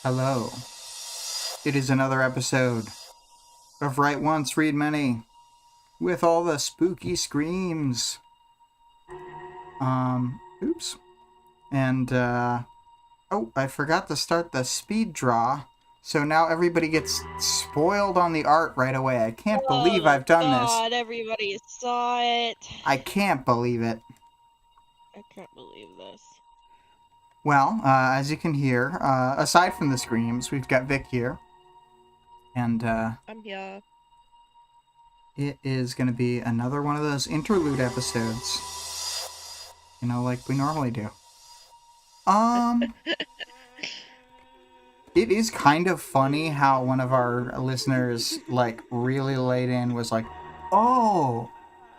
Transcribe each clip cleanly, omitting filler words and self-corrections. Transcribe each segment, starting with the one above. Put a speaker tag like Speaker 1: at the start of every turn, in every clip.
Speaker 1: Hello. It is another episode of Write Once, Read Many with all the spooky screams. Oops. And, oh, I forgot to start the speed draw. So now everybody gets spoiled on the art right away. I can't believe I've done
Speaker 2: God,
Speaker 1: this.
Speaker 2: everybody saw it.
Speaker 1: I can't believe it.
Speaker 2: I can't believe this.
Speaker 1: Well, as you can hear, aside from the screams, we've got Vic here. And,
Speaker 2: I'm here.
Speaker 1: it is going to be another one of those interlude episodes. You know, like we normally do. It is kind of funny how one of our listeners, like, really late in was like, oh,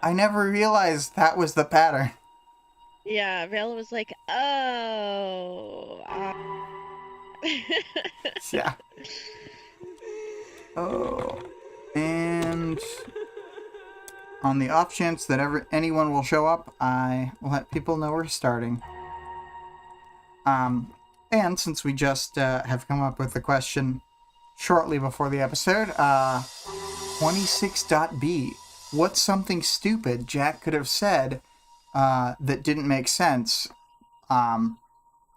Speaker 1: I never realized that was the pattern.
Speaker 2: Yeah, Vela was like, oh.
Speaker 1: Yeah. Oh. And on the off chance that anyone will show up, I will let people know we're starting. And since we just have come up with the question shortly before the episode, 26.b. What's something stupid Jack could have said that didn't make sense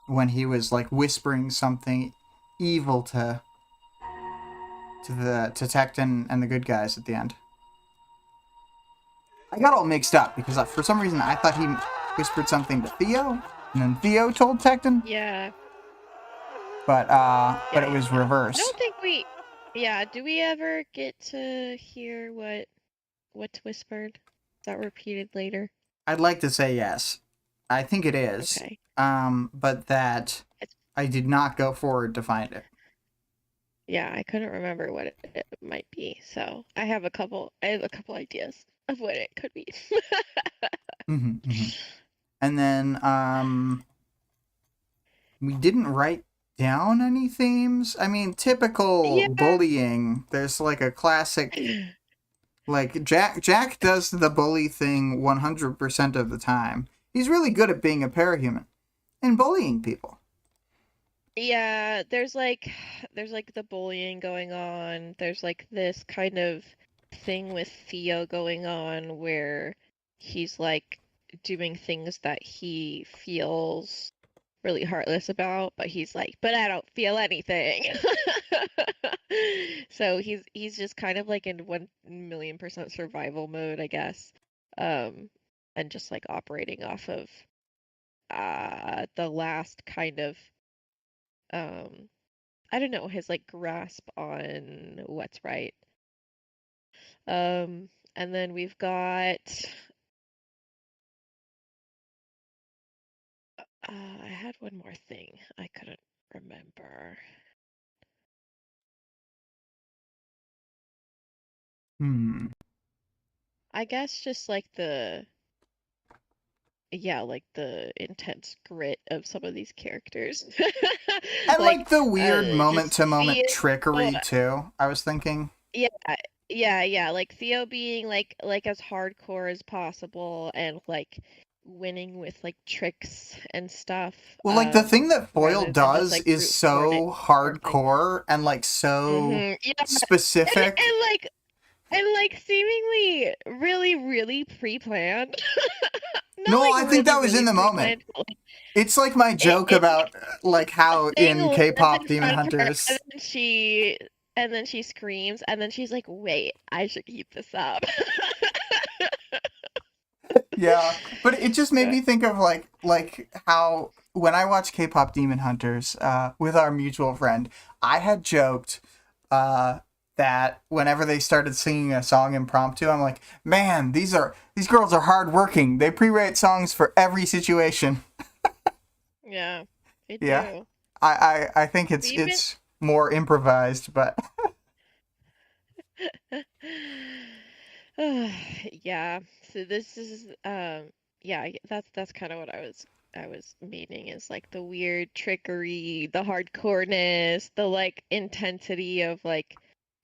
Speaker 1: when he was like whispering something evil to Tecton and the good guys at the end? I got all mixed up because for some reason I thought he whispered something to Theo, and then Theo told Tecton.
Speaker 2: Yeah.
Speaker 1: But it was reverse.
Speaker 2: I don't think we. Yeah. Do we ever get to hear what's whispered? Is that repeated later?
Speaker 1: I'd like to say yes. I think it is.
Speaker 2: Okay.
Speaker 1: But that I did not go forward to find it.
Speaker 2: Yeah, I couldn't remember what it might be, so I have a couple ideas of what it could be.
Speaker 1: And then we didn't write down any themes. I mean, typical bullying. There's like a classic, like Jack does the bully thing 100% of the time. He's really good at being a parahuman and bullying people.
Speaker 2: Yeah, there's like the bullying going on. There's like this kind of thing with Theo going on where he's like doing things that he feels really heartless about, but he's like, but I don't feel anything. So he's just kind of like in 1,000,000% survival mode, I guess. And just like operating off of the last kind of I don't know, his like grasp on what's right. And then we've got I had one more thing I couldn't remember. I guess just like the intense grit of some of these characters.
Speaker 1: And like the weird moment to moment
Speaker 2: Theo,
Speaker 1: trickery too, I was thinking.
Speaker 2: Yeah. Like Theo being like as hardcore as possible and like winning with like tricks and stuff.
Speaker 1: Well, like the thing that Foyle does
Speaker 2: like,
Speaker 1: is so hardcore and like so specific.
Speaker 2: And like seemingly really pre-planned.
Speaker 1: No, I think that was in the moment. It's like my joke about like how in K-pop Demon Hunters.
Speaker 2: And then she screams, and then she's like, "Wait, I should keep this up."
Speaker 1: Yeah, but it just made me think of like how when I watch K-pop Demon Hunters with our mutual friend, I had joked that whenever they started singing a song impromptu, I'm like, man, these girls are hardworking. They pre-write songs for every situation.
Speaker 2: Yeah, they do.
Speaker 1: Yeah, I think it's more improvised, but
Speaker 2: yeah. So this is yeah, that's kind of what I was meaning is like the weird trickery, the hardcoreness, the like intensity of like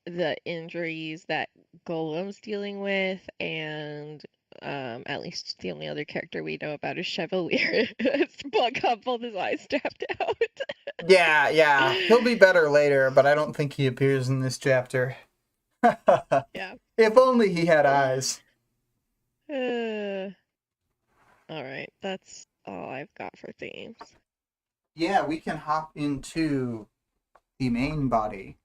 Speaker 2: the injuries that Golem's dealing with and At least the only other character we know about is Chevalier. Got both his eyes strapped out.
Speaker 1: Yeah. He'll be better later, but I don't think he appears in this chapter.
Speaker 2: Yeah.
Speaker 1: If only he had eyes.
Speaker 2: All right, that's all I've got for themes.
Speaker 1: Yeah, we can hop into the main body.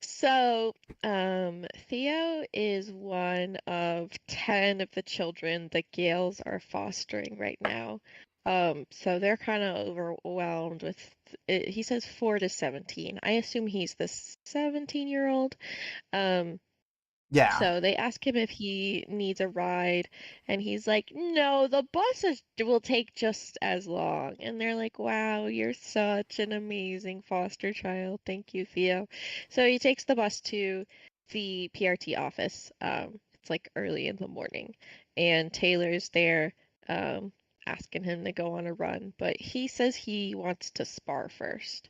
Speaker 2: So, Theo is one of 10 of the children the Gales are fostering right now. So they're kind of overwhelmed with it. He says 4 to 17. I assume he's the 17-year-old.
Speaker 1: Yeah.
Speaker 2: So they ask him if he needs a ride, and he's like, "No, the will take just as long." And they're like, "Wow, you're such an amazing foster child. Thank you, Theo." So he takes the bus to the PRT office. It's like early in the morning, and Taylor's there, asking him to go on a run, but he says he wants to spar first.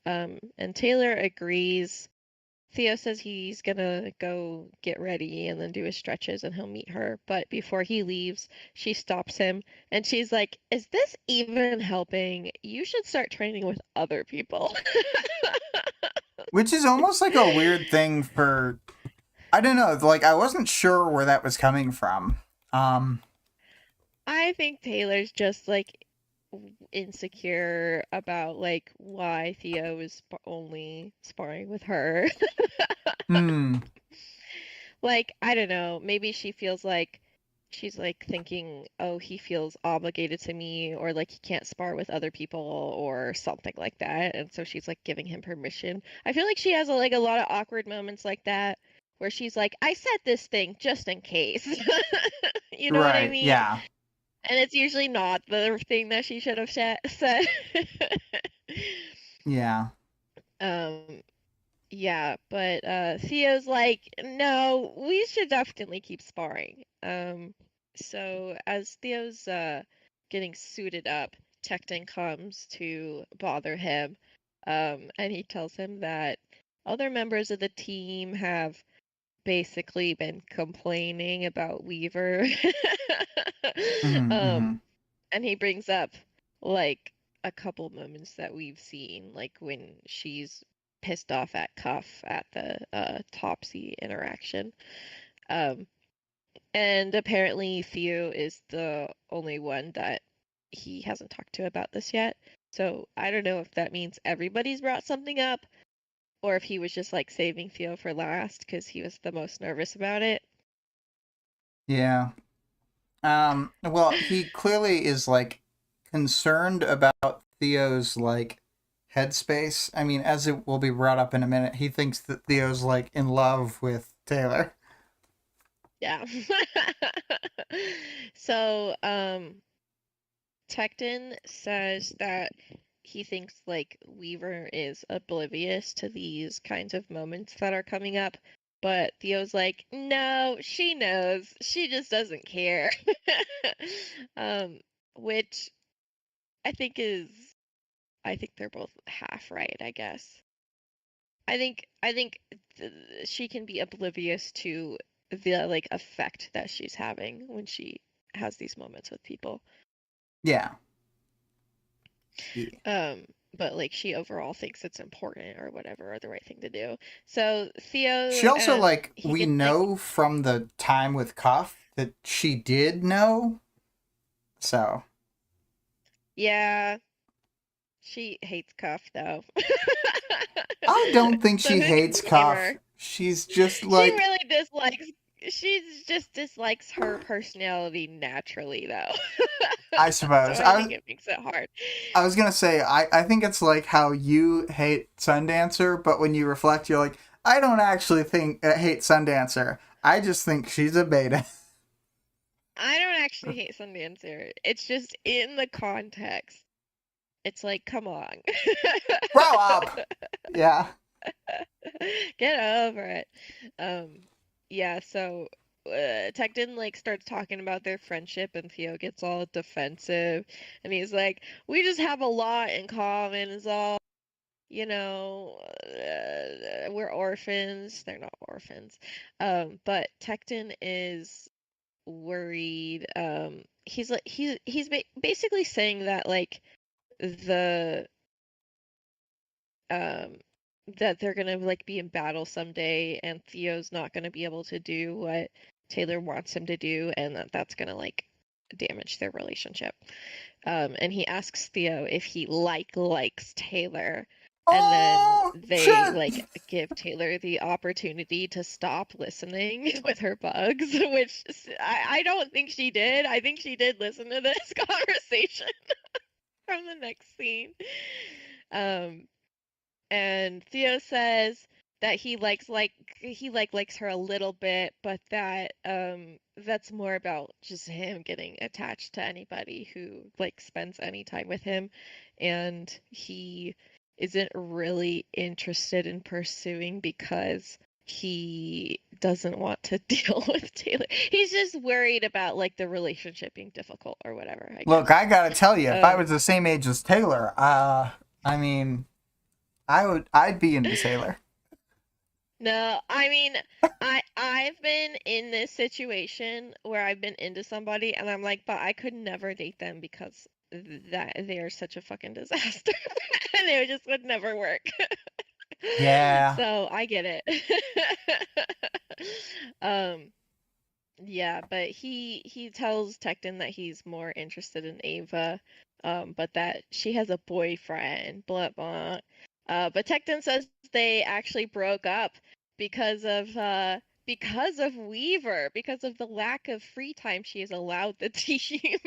Speaker 2: And Taylor agrees. Theo says he's gonna go get ready and then do his stretches and he'll meet her. But before he leaves, she stops him and she's like, "Is this even helping? You should start training with other people."
Speaker 1: Which is almost like a weird thing for, I don't know, like I wasn't sure where that was coming from.
Speaker 2: I think Taylor's just like insecure about like why Theo is only sparring with her.
Speaker 1: Hmm.
Speaker 2: Like, I don't know, maybe she feels like she's like thinking, oh, he feels obligated to me, or like he can't spar with other people, or something like that. And so she's like giving him permission. I feel like she has like a lot of awkward moments like that where she's like, I said this thing just in case. You know what I
Speaker 1: Right,
Speaker 2: mean?
Speaker 1: yeah.
Speaker 2: And it's usually not the thing that she should have said.
Speaker 1: Yeah.
Speaker 2: Um, Yeah, but Theo's like, no, we should definitely keep sparring. So as Theo's getting suited up, Tecton comes to bother him, and he tells him that other members of the team have basically been complaining about Weaver.
Speaker 1: Mm-hmm.
Speaker 2: Um, and he brings up like a couple moments that we've seen, like when she's pissed off at Cuff at the Topsy interaction. Um, and apparently Theo is the only one that he hasn't talked to about this yet. So I don't know if that means everybody's brought something up or if he was just like saving Theo for last because he was the most nervous about it.
Speaker 1: Yeah. Well, he clearly is like concerned about Theo's like headspace. I mean, as it will be brought up in a minute, he thinks that Theo's like in love with Taylor.
Speaker 2: Yeah. So, Tecton says that he thinks like Weaver is oblivious to these kinds of moments that are coming up, but Theo's like, no, she knows. She just doesn't care. Um, which I think is, I think they're both half right, I guess. I think she can be oblivious to the like effect that she's having when she has these moments with people.
Speaker 1: Yeah. Yeah.
Speaker 2: But like she overall thinks it's important or whatever, or the right thing to do. So
Speaker 1: She
Speaker 2: Theo,
Speaker 1: also like
Speaker 2: he
Speaker 1: we
Speaker 2: gets like,
Speaker 1: know from the time with Cuff that she did know. So
Speaker 2: yeah, she hates Cuff though.
Speaker 1: I don't think
Speaker 2: So
Speaker 1: she
Speaker 2: who can
Speaker 1: hates
Speaker 2: blame
Speaker 1: Cuff.
Speaker 2: her?
Speaker 1: She's just
Speaker 2: She
Speaker 1: like,
Speaker 2: really dislikes. She just dislikes her personality naturally, though.
Speaker 1: I
Speaker 2: So
Speaker 1: suppose.
Speaker 2: I think it makes it hard.
Speaker 1: I was gonna say, I think it's like how you hate Sundancer, but when you reflect, you're like, I don't actually think hate Sundancer. I just think she's a beta.
Speaker 2: I don't actually hate Sundancer. It's just in the context. It's like, come on.
Speaker 1: Grow up. Yeah.
Speaker 2: Get over it. Um, yeah, so Tecton like starts talking about their friendship and Theo gets all defensive and he's like, we just have a lot in common is all. we're orphans. They're not orphans. But Tecton is worried. He's basically saying that like the um that they're gonna like be in battle someday, and Theo's not gonna be able to do what Taylor wants him to do, and that's gonna like damage their relationship. And he asks Theo if he likes Taylor, and then
Speaker 1: Oh
Speaker 2: they
Speaker 1: shit!
Speaker 2: like give Taylor the opportunity to stop listening with her bugs, which I don't think she did. I think she did listen to this conversation from the next scene. Um, and Theo says that he likes her a little bit, but that that's more about just him getting attached to anybody who like spends any time with him, and he isn't really interested in pursuing because he doesn't want to deal with Taylor. He's just worried about like the relationship being difficult or whatever, I
Speaker 1: Look,
Speaker 2: guess.
Speaker 1: I gotta tell you, if I
Speaker 2: Um
Speaker 1: was the same age as Taylor, I mean, I'd be into Taylor.
Speaker 2: No, I mean, I've been in this situation where I've been into somebody and I'm like, but I could never date them because that they are such a fucking disaster and it just would never work.
Speaker 1: Yeah.
Speaker 2: So I get it. Um, yeah, but he tells Tecton that he's more interested in Ava, but that she has a boyfriend, blah blah. But Tecton says they actually broke up because of Weaver, because of the lack of free time she has allowed the team.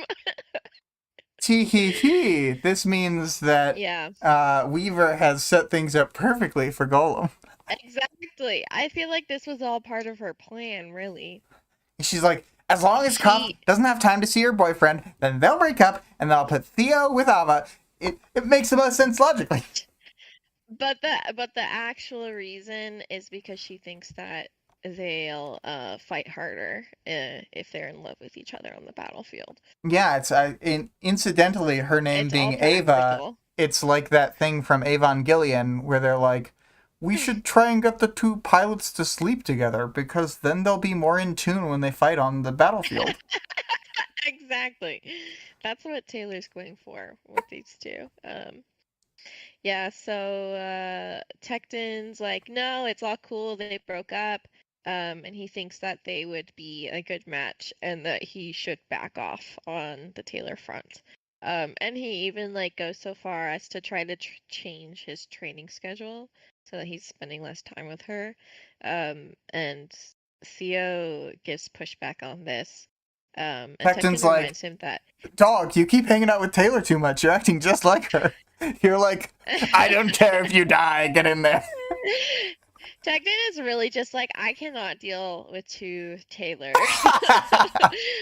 Speaker 1: Tee hee hee. This means that
Speaker 2: Yeah,
Speaker 1: Weaver has set things up perfectly for Golem.
Speaker 2: exactly. I feel like this was all part of her plan, really.
Speaker 1: She's like, as long as Cuff
Speaker 2: She
Speaker 1: doesn't have time to see her boyfriend, then they'll break up and they'll put Theo with Ava. It makes the most sense logically.
Speaker 2: But the actual reason is because she thinks that they'll fight harder if they're in love with each other on the battlefield.
Speaker 1: Yeah, it's incidentally her name
Speaker 2: It's all
Speaker 1: being Ava.
Speaker 2: practical.
Speaker 1: It's like that thing from Evangelion where they're like, we should try and get the two pilots to sleep together because then they'll be more in tune when they fight on the battlefield.
Speaker 2: Exactly. That's what Taylor's going for with these two. Yeah, so Tecton's like, no, it's all cool. They broke up. And he thinks that they would be a good match and that he should back off on the Taylor front. And he even like goes so far as to try to change his training schedule so that he's spending less time with her. And Theo gives pushback on this. And Tecton
Speaker 1: Tecton's like,
Speaker 2: reminds him that
Speaker 1: dog, you keep hanging out with Taylor too much. You're acting just like her. You're like, I don't care if you die, get in there.
Speaker 2: Tecton is really just like, I cannot deal with two Taylors.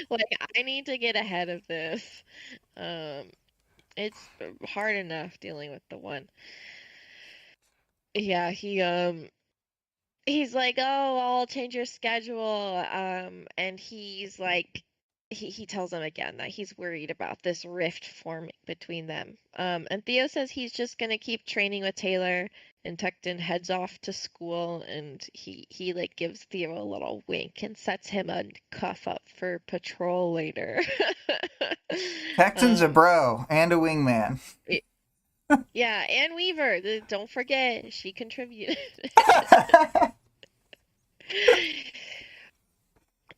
Speaker 2: Like, I need to get ahead of this. Um, it's hard enough dealing with the one. Yeah, he's like, oh, I'll change your schedule. And he's like, he tells him again that he's worried about this rift forming between them. And Theo says he's just gonna keep training with Taylor, and Tecton heads off to school, and he like gives Theo a little wink and sets him a cuff up for patrol later.
Speaker 1: Tecton's a
Speaker 2: Um,
Speaker 1: bro and a wingman.
Speaker 2: yeah, and Weaver, don't forget, she contributed.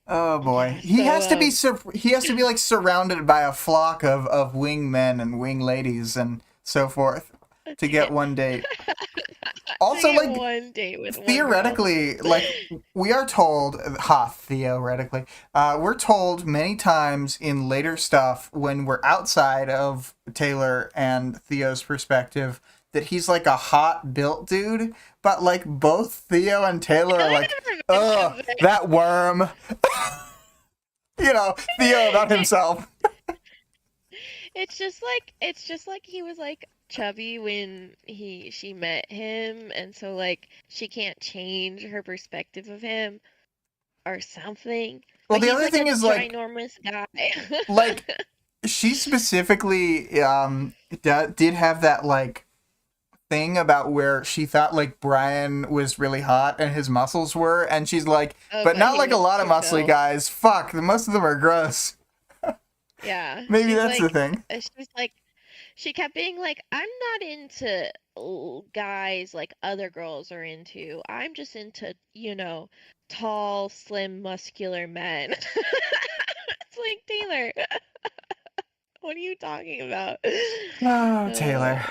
Speaker 1: Oh boy,
Speaker 2: Yeah, so
Speaker 1: he has to be like surrounded by a flock of wingmen and wing ladies and so forth to
Speaker 2: to get
Speaker 1: get one date.
Speaker 2: to
Speaker 1: Also,
Speaker 2: get
Speaker 1: like
Speaker 2: one date with one girl.
Speaker 1: theoretically, like we are told, theoretically, we're told many times in later stuff when we're outside of Taylor and Theo's perspective that he's like a hot built dude, but like both Theo and Taylor are
Speaker 2: I
Speaker 1: like,
Speaker 2: never
Speaker 1: ugh,
Speaker 2: mentioned that.
Speaker 1: that worm. Theo about himself.
Speaker 2: It's just like he was like chubby when she met him, and so like she can't change her perspective of him or something.
Speaker 1: Well,
Speaker 2: But
Speaker 1: the
Speaker 2: he's
Speaker 1: other
Speaker 2: like a
Speaker 1: thing is
Speaker 2: ginormous guy.
Speaker 1: like she specifically did have that like thing about where she thought like Brian was really hot and his muscles were, and she's like,
Speaker 2: Oh,
Speaker 1: but
Speaker 2: but
Speaker 1: not
Speaker 2: he
Speaker 1: like a
Speaker 2: was
Speaker 1: lot of
Speaker 2: too
Speaker 1: muscly
Speaker 2: built.
Speaker 1: guys. Fuck, most of them are gross.
Speaker 2: Yeah,
Speaker 1: Maybe that's the thing.
Speaker 2: she's like, she kept being like, I'm not into guys like other girls are into. I'm just into, tall, slim, muscular men. It's like, Taylor, what are you talking about?
Speaker 1: Oh,
Speaker 2: Uh,
Speaker 1: Taylor.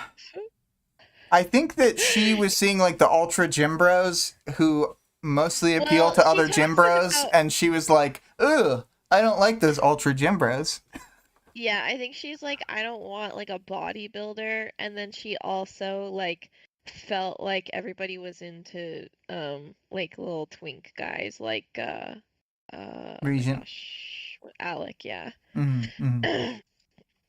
Speaker 1: I think that she was seeing like the ultra gym bros who mostly appeal
Speaker 2: well,
Speaker 1: to
Speaker 2: she
Speaker 1: other gym
Speaker 2: talks
Speaker 1: bros,
Speaker 2: about,
Speaker 1: and she was like, ugh, I don't like those ultra gym bros.
Speaker 2: yeah, I think she's like, I don't want like a bodybuilder. And then she also like felt like everybody was into like little twink guys like oh my
Speaker 1: Regent.
Speaker 2: gosh, Alec, yeah.
Speaker 1: Mm-hmm.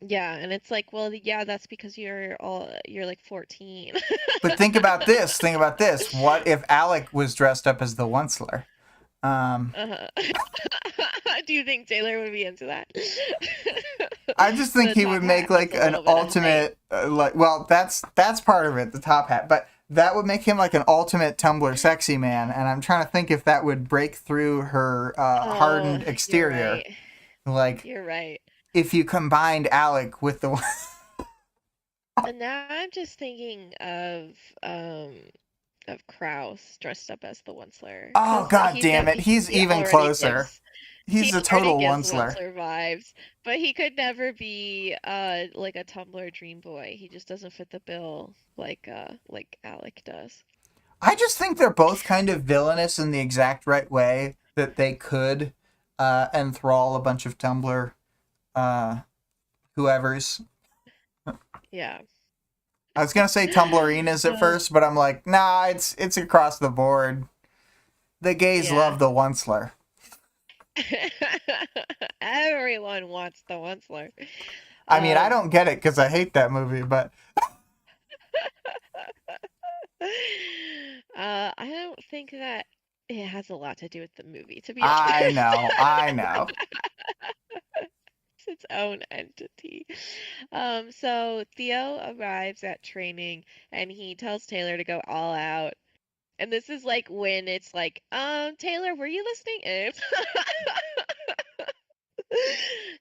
Speaker 2: Yeah, and it's like, well, yeah, that's because you're like 14.
Speaker 1: But think about this. Think about this. What if Alec was dressed up as the Onceler? Um,
Speaker 2: Uh-huh. Do you think Taylor would be into that?
Speaker 1: I just think
Speaker 2: The
Speaker 1: he
Speaker 2: top
Speaker 1: would make
Speaker 2: hat that's
Speaker 1: like
Speaker 2: a
Speaker 1: an
Speaker 2: little bit of height.
Speaker 1: ultimate, like, well, that's part of it, the top hat, but that would make him like an ultimate Tumblr sexy man. And I'm trying to think if that would break through her
Speaker 2: Oh,
Speaker 1: hardened
Speaker 2: you're
Speaker 1: exterior.
Speaker 2: right.
Speaker 1: Like
Speaker 2: You're right.
Speaker 1: if you combined Alec with the
Speaker 2: And now I'm just thinking of Kraus dressed up as the Onceler
Speaker 1: oh
Speaker 2: because
Speaker 1: god damn it, he's
Speaker 2: he
Speaker 1: even
Speaker 2: already
Speaker 1: closer.
Speaker 2: gives
Speaker 1: He's
Speaker 2: he
Speaker 1: a
Speaker 2: already
Speaker 1: total
Speaker 2: gives
Speaker 1: Onceler.
Speaker 2: Onceler vibes, but he could never be like a Tumblr dream boy. He just doesn't fit the bill like Alec does.
Speaker 1: I just think they're both kind of villainous in the exact right way that they could enthrall a bunch of Tumblr uh, whoever's.
Speaker 2: Yeah.
Speaker 1: I was gonna say Tumblrinas at
Speaker 2: Uh,
Speaker 1: first, but I'm like, nah, it's across the board. The gays
Speaker 2: yeah.
Speaker 1: love the Onceler.
Speaker 2: Everyone wants the Onceler.
Speaker 1: I mean, I
Speaker 2: Um,
Speaker 1: don't get it because I hate that movie, but
Speaker 2: I don't think that it has a lot to do with the movie, to be
Speaker 1: I
Speaker 2: honest.
Speaker 1: know, I know.
Speaker 2: It's its own entity. So Theo arrives at training and he tells Taylor to go all out. And this is like when it's like, Taylor, were you listening?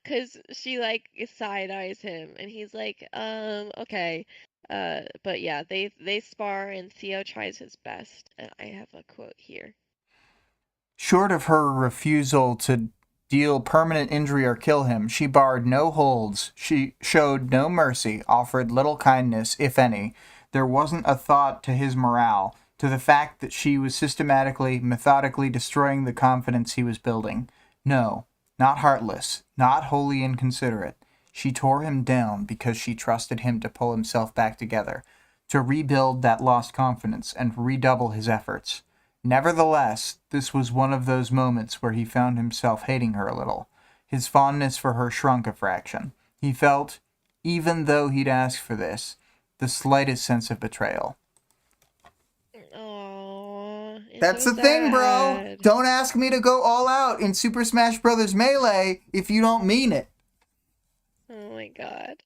Speaker 2: Because she like side eyes him and he's like, okay. But yeah, they spar and Theo tries his best. And I have a quote here.
Speaker 1: Short of her refusal to deal permanent injury or kill him, she barred no holds. She showed no mercy, offered little kindness, if any. There wasn't a thought to his morale, to the fact that she was systematically, methodically destroying the confidence he was building. No, not heartless, not wholly inconsiderate. She tore him down because she trusted him to pull himself back together, to rebuild that lost confidence and redouble his efforts. Nevertheless, this was one of those moments where he found himself hating her a little. His fondness for her shrunk a fraction. He felt, even though he'd asked for this, the slightest sense of betrayal.
Speaker 2: Oh, it's
Speaker 1: That's
Speaker 2: so
Speaker 1: the thing, bro.
Speaker 2: sad.
Speaker 1: Don't ask me to go all out in Super Smash Bros. Melee if you don't mean it.
Speaker 2: Oh my God.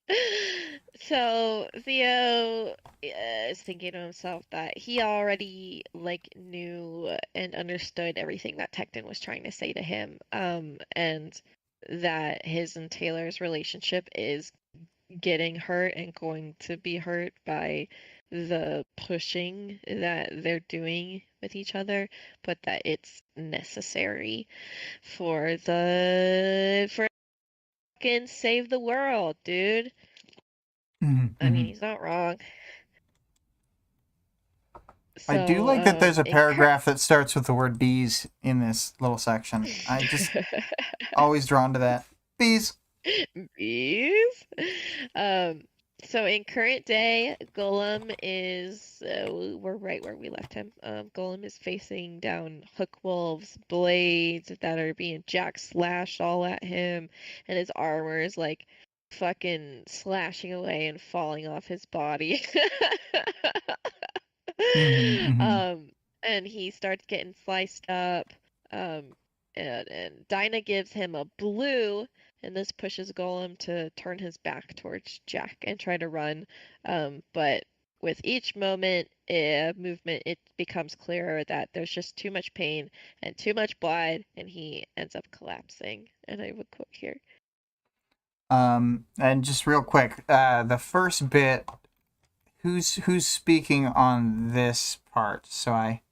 Speaker 2: So Theo is thinking to himself that he already like knew and understood everything that Tecton was trying to say to him, and that his and Taylor's relationship is getting hurt and going to be hurt by the pushing that they're doing with each other, but that it's necessary for fucking save the world, dude. I mean,
Speaker 1: Mm-hmm.
Speaker 2: he's not wrong.
Speaker 1: I do
Speaker 2: So,
Speaker 1: like that there's a
Speaker 2: in
Speaker 1: paragraph that starts with the word bees in this little section. I just always drawn to that. Bees.
Speaker 2: bees. Um, so in current day, Golem is we're right where we left him. Golem is facing down hook wolves, blades that are being jack slashed all at him, and his armor is like fucking slashing away and falling off his body.
Speaker 1: Mm-hmm, mm-hmm.
Speaker 2: Um, and he starts getting sliced up. Um, and Dinah gives him a blue, and this pushes Golem to turn his back towards Jack and try to run. But with each movement, it becomes clearer that there's just too much pain and too much blood, and he ends up collapsing. And I have a quote here.
Speaker 1: And just real quick, the first bit, who's speaking on this part? So I.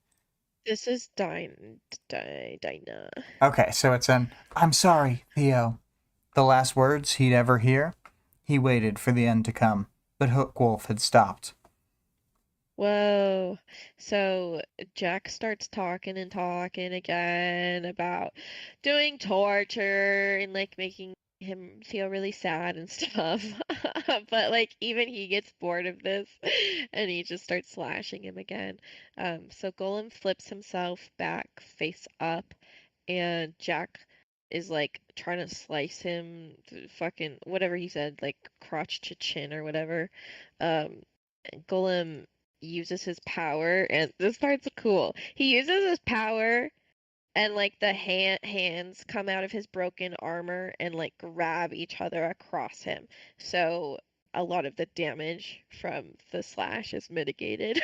Speaker 2: This is Dinah.
Speaker 1: Okay, so it's an I'm sorry, Theo. The last words he'd ever hear. He waited for the end to come, but Hookwolf had stopped.
Speaker 2: Whoa. So Jack starts talking and talking again about doing torture and like making him feel really sad and stuff. But like even he gets bored of this and he just starts slashing him again. So Golem flips himself back face up and Jack is like trying to slice him fucking whatever he said, like crotch to chin or whatever. Um, Golem uses his power, and this part's cool. He uses his power, and like the hands come out of his broken armor and like grab each other across him. So a lot of the damage from the slash is mitigated,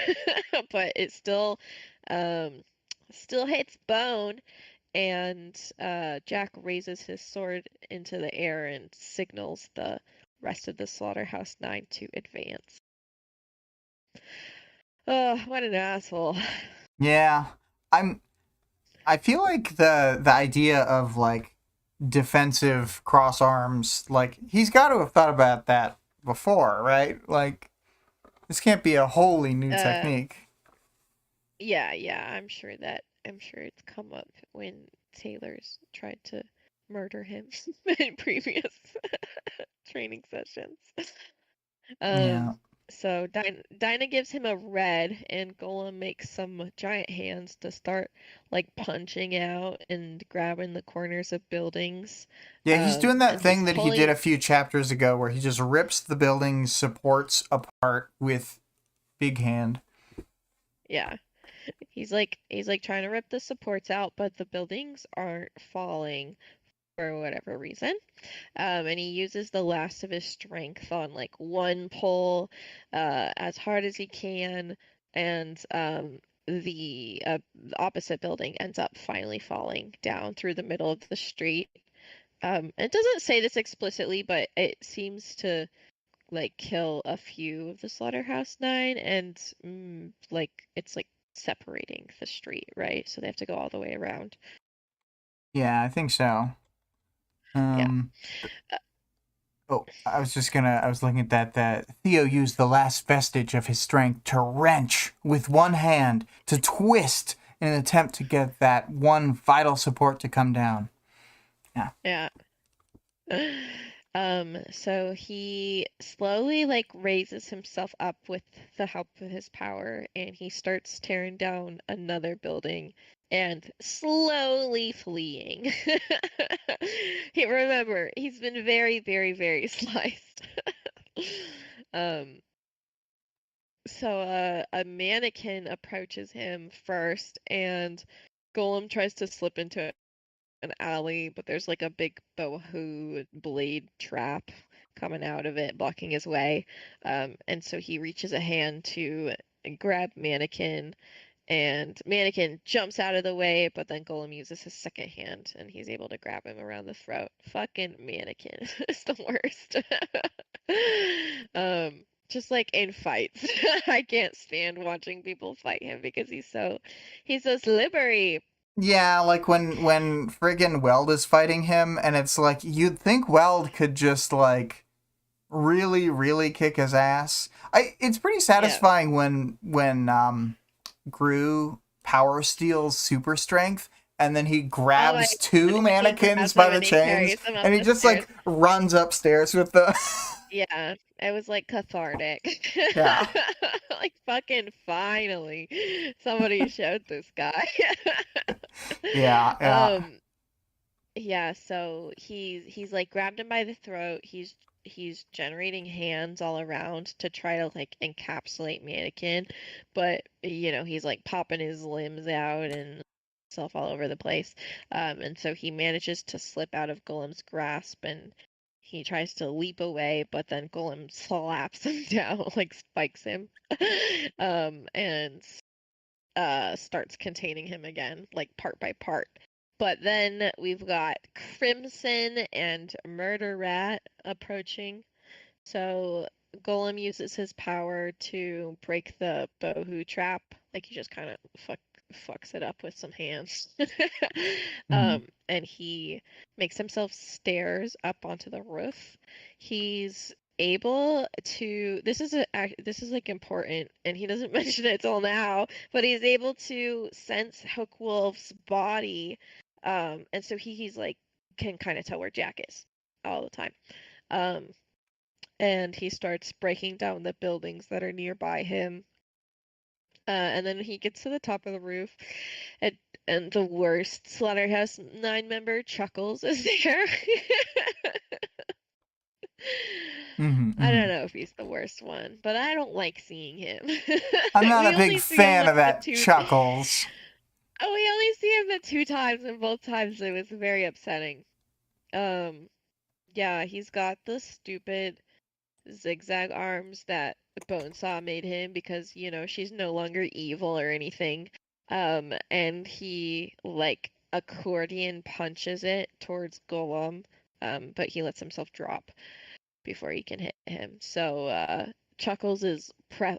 Speaker 2: but it um still hits bone. And Jack raises his sword into the air and signals the rest of the Slaughterhouse Nine to advance. Oh, what an asshole.
Speaker 1: Yeah, I'm. I feel like the idea of like defensive cross arms, like he's got to have thought about that before, right? Like this can't be a wholly new
Speaker 2: Uh,
Speaker 1: technique.
Speaker 2: yeah, I'm sure it's come up when sailors tried to murder him in previous training sessions.
Speaker 1: Yeah.
Speaker 2: So Dinah gives him a red, and Golem makes some giant hands to start like punching out and grabbing the corners of buildings.
Speaker 1: Yeah, he's doing that
Speaker 2: And he's
Speaker 1: thing that he did
Speaker 2: pulling,
Speaker 1: a few chapters ago where he just rips the building's supports apart with big hand.
Speaker 2: yeah. He's like trying to rip the supports out, but the buildings aren't falling for whatever reason. And he uses the last of his strength on like one pole, as hard as he can, and the opposite building ends up finally falling down through the middle of the street. It doesn't say this explicitly, but it seems to like kill a few of the Slaughterhouse Nine, and like it's like separating the street, right? So they have to go all the way around.
Speaker 1: Yeah, I think so.
Speaker 2: Yeah.
Speaker 1: Um,
Speaker 2: Uh,
Speaker 1: oh, I was looking at that Theo used the last vestige of his strength to wrench with one hand, to twist in an attempt to get that one vital support to come down. Yeah.
Speaker 2: yeah. So he slowly like raises himself up with the help of his power, and he starts tearing down another building and slowly fleeing. Remember, he's been very, very, very sliced. Um, so a mannequin approaches him first, and Golem tries to slip into an alley, but there's like a big bohu blade trap coming out of it, blocking his way. And so he reaches a hand to grab Mannequin, and Mannequin jumps out of the way, but then Golem uses his second hand and he's able to grab him around the throat. Fucking Mannequin is the worst. Just like in fights. I can't stand watching people fight him because he's so slippery.
Speaker 1: Yeah, like when friggin' Weld is fighting him, and it's like you'd think Weld could just like really, really kick his ass. It's pretty
Speaker 2: Yeah.
Speaker 1: satisfying when Gru power steals super strength, and then he
Speaker 2: Oh my
Speaker 1: grabs
Speaker 2: God,
Speaker 1: two
Speaker 2: he
Speaker 1: mannequins
Speaker 2: grabs
Speaker 1: by
Speaker 2: him
Speaker 1: the
Speaker 2: and he
Speaker 1: chains,
Speaker 2: carries him up
Speaker 1: and he
Speaker 2: the
Speaker 1: just
Speaker 2: stairs.
Speaker 1: like runs upstairs with the.
Speaker 2: Yeah, it was like cathartic.
Speaker 1: Yeah.
Speaker 2: Like fucking finally, somebody showed this guy.
Speaker 1: Yeah, yeah.
Speaker 2: Um, yeah, so he's like grabbed him by the throat. He's generating hands all around to try to like encapsulate Mannequin, but you know, he's like popping his limbs out and stuff all over the place. And so he manages to slip out of Golem's grasp, and he tries to leap away, but then Golem slaps him down, like spikes him, and starts containing him again, like part by part. But then we've got Crimson and Murder Rat approaching. So Golem uses his power to break the bohu trap. Like he just kind of fucks it up with some hands.
Speaker 1: Mm-hmm.
Speaker 2: And he makes himself stairs up onto the roof. He's able to this is like important, and he doesn't mention it till now, but he's able to sense Hookwolf's body. And so he's like can kind of tell where Jack is all the time. Um, and he starts breaking down the buildings that are nearby him. And then he gets to the top of the roof, and the worst Slaughterhouse 9 member Chuckles is there.
Speaker 1: Mm-hmm,
Speaker 2: I
Speaker 1: mm-hmm.
Speaker 2: don't know if he's the worst one, but I don't like seeing him.
Speaker 1: I'm not
Speaker 2: We
Speaker 1: a big
Speaker 2: only see him
Speaker 1: fan
Speaker 2: like
Speaker 1: of
Speaker 2: the
Speaker 1: that
Speaker 2: two.
Speaker 1: Chuckles.
Speaker 2: Oh, we only see him the 2 times, and both times it was very upsetting. Um, yeah, he's got the stupid zigzag arms that Bonesaw made him because, you know, she's no longer evil or anything. And he like accordion punches it towards Golem, but he lets himself drop before he can hit him. So Chuckles is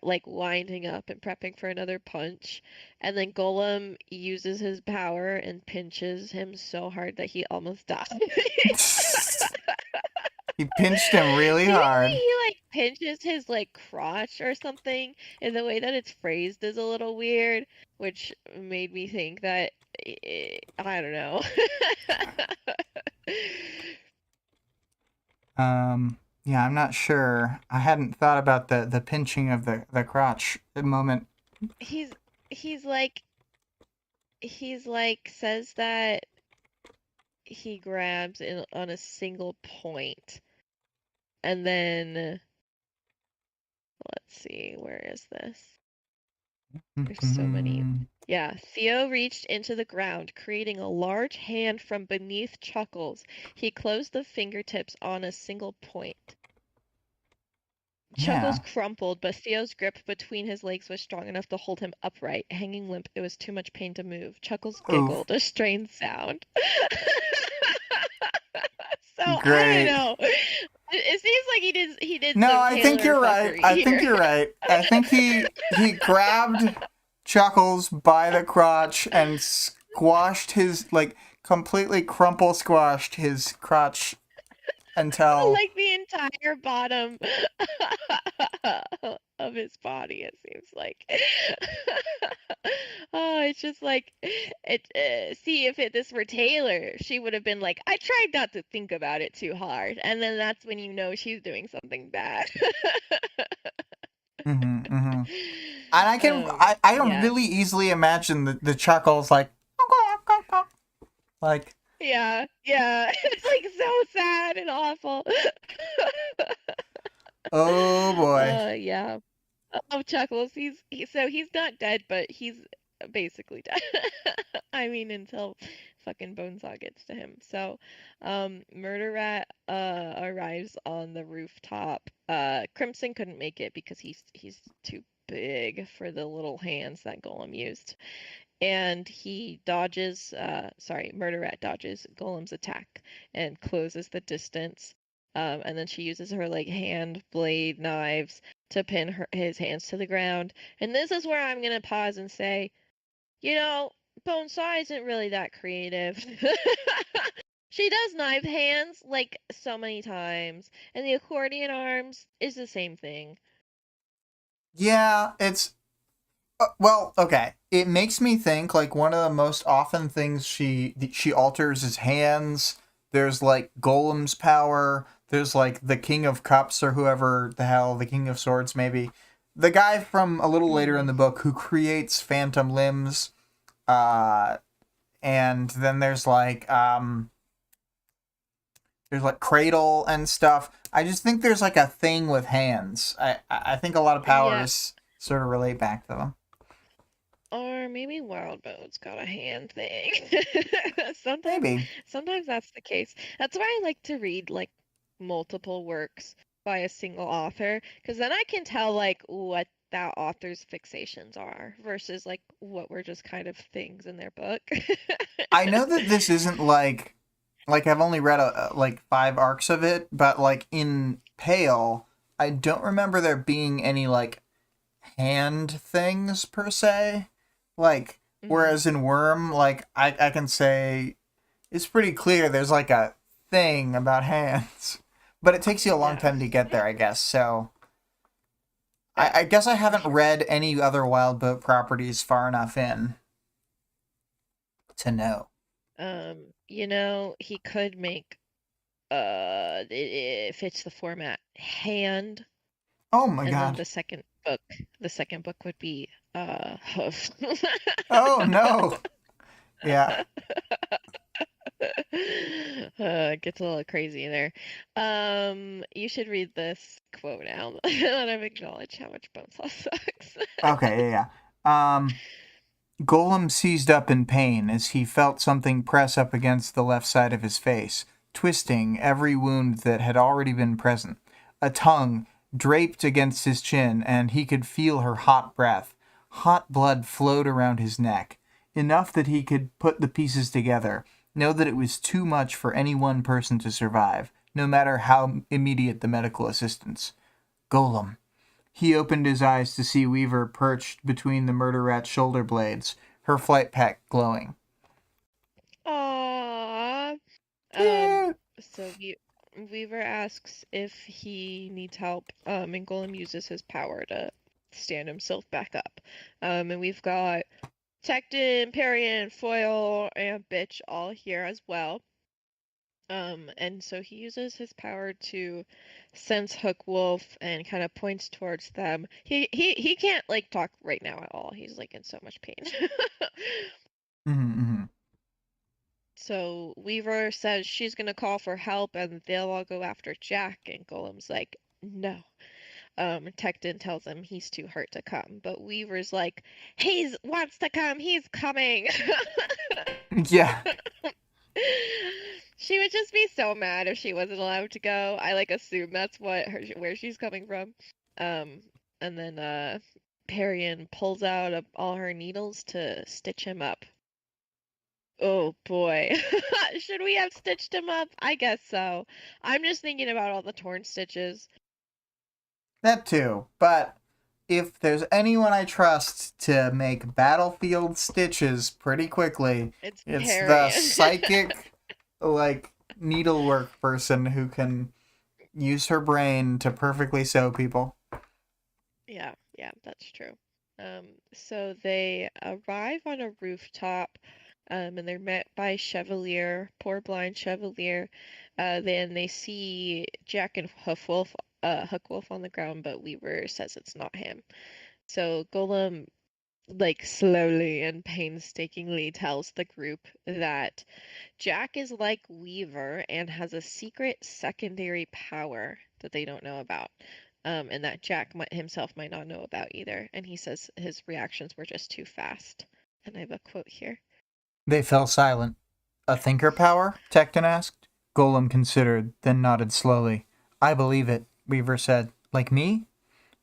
Speaker 2: like winding up and prepping for another punch, and then Golem uses his power and pinches him so hard that he almost dies.
Speaker 1: He pinched him really
Speaker 2: Usually
Speaker 1: hard.
Speaker 2: he like pinches his like crotch or something, and the way that it's phrased is a little weird, which made me think that I don't know.
Speaker 1: Yeah, I'm not sure. I hadn't thought about the pinching of the crotch moment.
Speaker 2: he's he's like says that he grabs in on a single point, and then let's see, where is this? There's so many.
Speaker 1: Mm-hmm.
Speaker 2: Yeah, Theo reached into the ground, creating a large hand from beneath Chuckles. He closed the fingertips on a single point. Chuckles
Speaker 1: Yeah.
Speaker 2: crumpled, but Theo's grip between his legs was strong enough to hold him upright. Hanging limp, it was too much pain to move. Chuckles
Speaker 1: Oof.
Speaker 2: giggled, a strained sound. So, I don't
Speaker 1: Great.
Speaker 2: know. It seems like he did
Speaker 1: No,
Speaker 2: some
Speaker 1: I think
Speaker 2: Taylor
Speaker 1: you're right.
Speaker 2: fuckery
Speaker 1: I think
Speaker 2: here.
Speaker 1: you're right. I think he grabbed Chuckles by the crotch and squashed his like completely crumple squashed his crotch until
Speaker 2: Like the entire bottom of his body, it seems like. Oh, it's just like it. See, if this were Taylor, she would have been like, "I tried not to think about it too hard," and then that's when you know she's doing something bad.
Speaker 1: mm-hmm, mm-hmm. And I can
Speaker 2: Yeah,
Speaker 1: really easily imagine the Chuckles like
Speaker 2: yeah. It's like so sad and awful.
Speaker 1: oh boy.
Speaker 2: Yeah. Oh, Chuckles. So he's not dead, but he's basically dead. I mean, until fucking Bonesaw gets to him. So, Murder Rat arrives on the rooftop. Crimson couldn't make it because he's too big for the little hands that Golem used. And he dodges, Murder Rat dodges Golem's attack and closes the distance. And then she uses her like hand blade knives to pin his hands to the ground. And this is where I'm gonna pause and say, you know, Bonesaw isn't really that creative. She does knife hands like so many times, and the accordion arms is the same thing.
Speaker 1: Yeah, it's well, okay. It makes me think like one of the most often things she alters is hands. There's like Golem's power. There's like the King of Cups or whoever the hell, the King of Swords maybe. The guy from a little later in
Speaker 2: Mm.
Speaker 1: the book who creates phantom limbs. Uh and then there's like Cradle and stuff. I just think there's like a thing with hands. I think a lot of
Speaker 2: Yeah,
Speaker 1: powers sort of relate back to them.
Speaker 2: or maybe Wildbow's got a hand thing. Sometimes,
Speaker 1: Maybe.
Speaker 2: sometimes that's the case. That's why I like to read like multiple works by a single author, because then I can tell like what that author's fixations are versus like what were just kind of things in their book.
Speaker 1: I know that this isn't like I've only read like 5 arcs of it, but like in Pale, I don't remember there being any like hand things per se. Like
Speaker 2: Mhm.
Speaker 1: whereas in Worm, like I can say it's pretty clear there's like a thing about hands. But it takes you a long
Speaker 2: Yeah,
Speaker 1: time to get there, I guess. So
Speaker 2: yeah,
Speaker 1: I guess I
Speaker 2: for
Speaker 1: haven't
Speaker 2: sure.
Speaker 1: read any other Wild Boat properties far enough in to know.
Speaker 2: He could make it fits the format hand,
Speaker 1: Oh my
Speaker 2: and then
Speaker 1: god.
Speaker 2: the second book would be hoof.
Speaker 1: Oh no. Yeah.
Speaker 2: It gets a little crazy there. You should read this quote now that I've acknowledged how much Bonesaw sucks.
Speaker 1: Okay, yeah. Golem seized up in pain as he felt something press up against the left side of his face, twisting every wound that had already been present. A tongue draped against his chin, and he could feel her hot breath. Hot blood flowed around his neck, enough that he could put the pieces together, know that it was too much for any one person to survive, no matter how immediate the medical assistance. Golem. He opened his eyes to see Weaver perched between the murder rat's shoulder blades, her flight pack glowing.
Speaker 2: Aww. Um,
Speaker 1: Cute!
Speaker 2: Weaver asks if he needs help, and Golem uses his power to stand himself back up. And we've got Tecton, Parian, Foil, and Bitch all here as well. And so he uses his power to sense Hook Wolf and kind of points towards them. He can't like talk right now at all. He's like in so much pain.
Speaker 1: Mm-hmm.
Speaker 2: So Weaver says she's gonna call for help and they'll all go after Jack, and Golem's like, no. Tecton tells him he's too hurt to come, but Weaver's like, he's wants to come, he's coming.
Speaker 1: Yeah.
Speaker 2: She would just be so mad if she wasn't allowed to go. I like assume that's where she's coming from. Um, and then Parian pulls out all her needles to stitch him up. Oh boy. Should we have stitched him up? I guess so. I'm just thinking about all the torn stitches.
Speaker 1: That too. But if there's anyone I trust to make battlefield stitches pretty quickly,
Speaker 2: It's
Speaker 1: it's the
Speaker 2: Parian.
Speaker 1: psychic, like, needlework person who can use her brain to perfectly sew people.
Speaker 2: Yeah, yeah, that's true. So they arrive on a rooftop, and they're met by Chevalier, poor blind Chevalier. Then they see Jack and Hookwolf on the ground, but Weaver says it's not him. So Golem, like, slowly and painstakingly tells the group that Jack is like Weaver and has a secret secondary power that they don't know about. And that himself might not know about either. And he says his reactions were just too fast. And I have a quote here.
Speaker 1: They fell silent. A thinker power? Tecton asked. Golem considered, then nodded slowly. I believe it, Weaver said. Like me?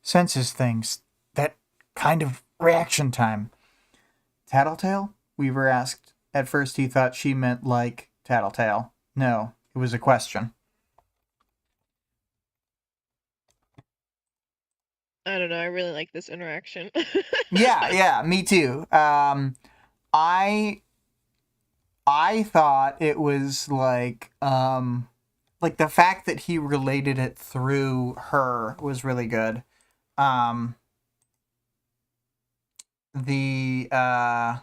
Speaker 1: Senses things. That kind of reaction time. Tattletale? Weaver asked. At first he thought she meant like Tattletale. No, it was a question.
Speaker 2: I don't know. I really like this interaction.
Speaker 1: Yeah, me too. I I thought it was like the fact that he related it through her was really good. Um, the I'd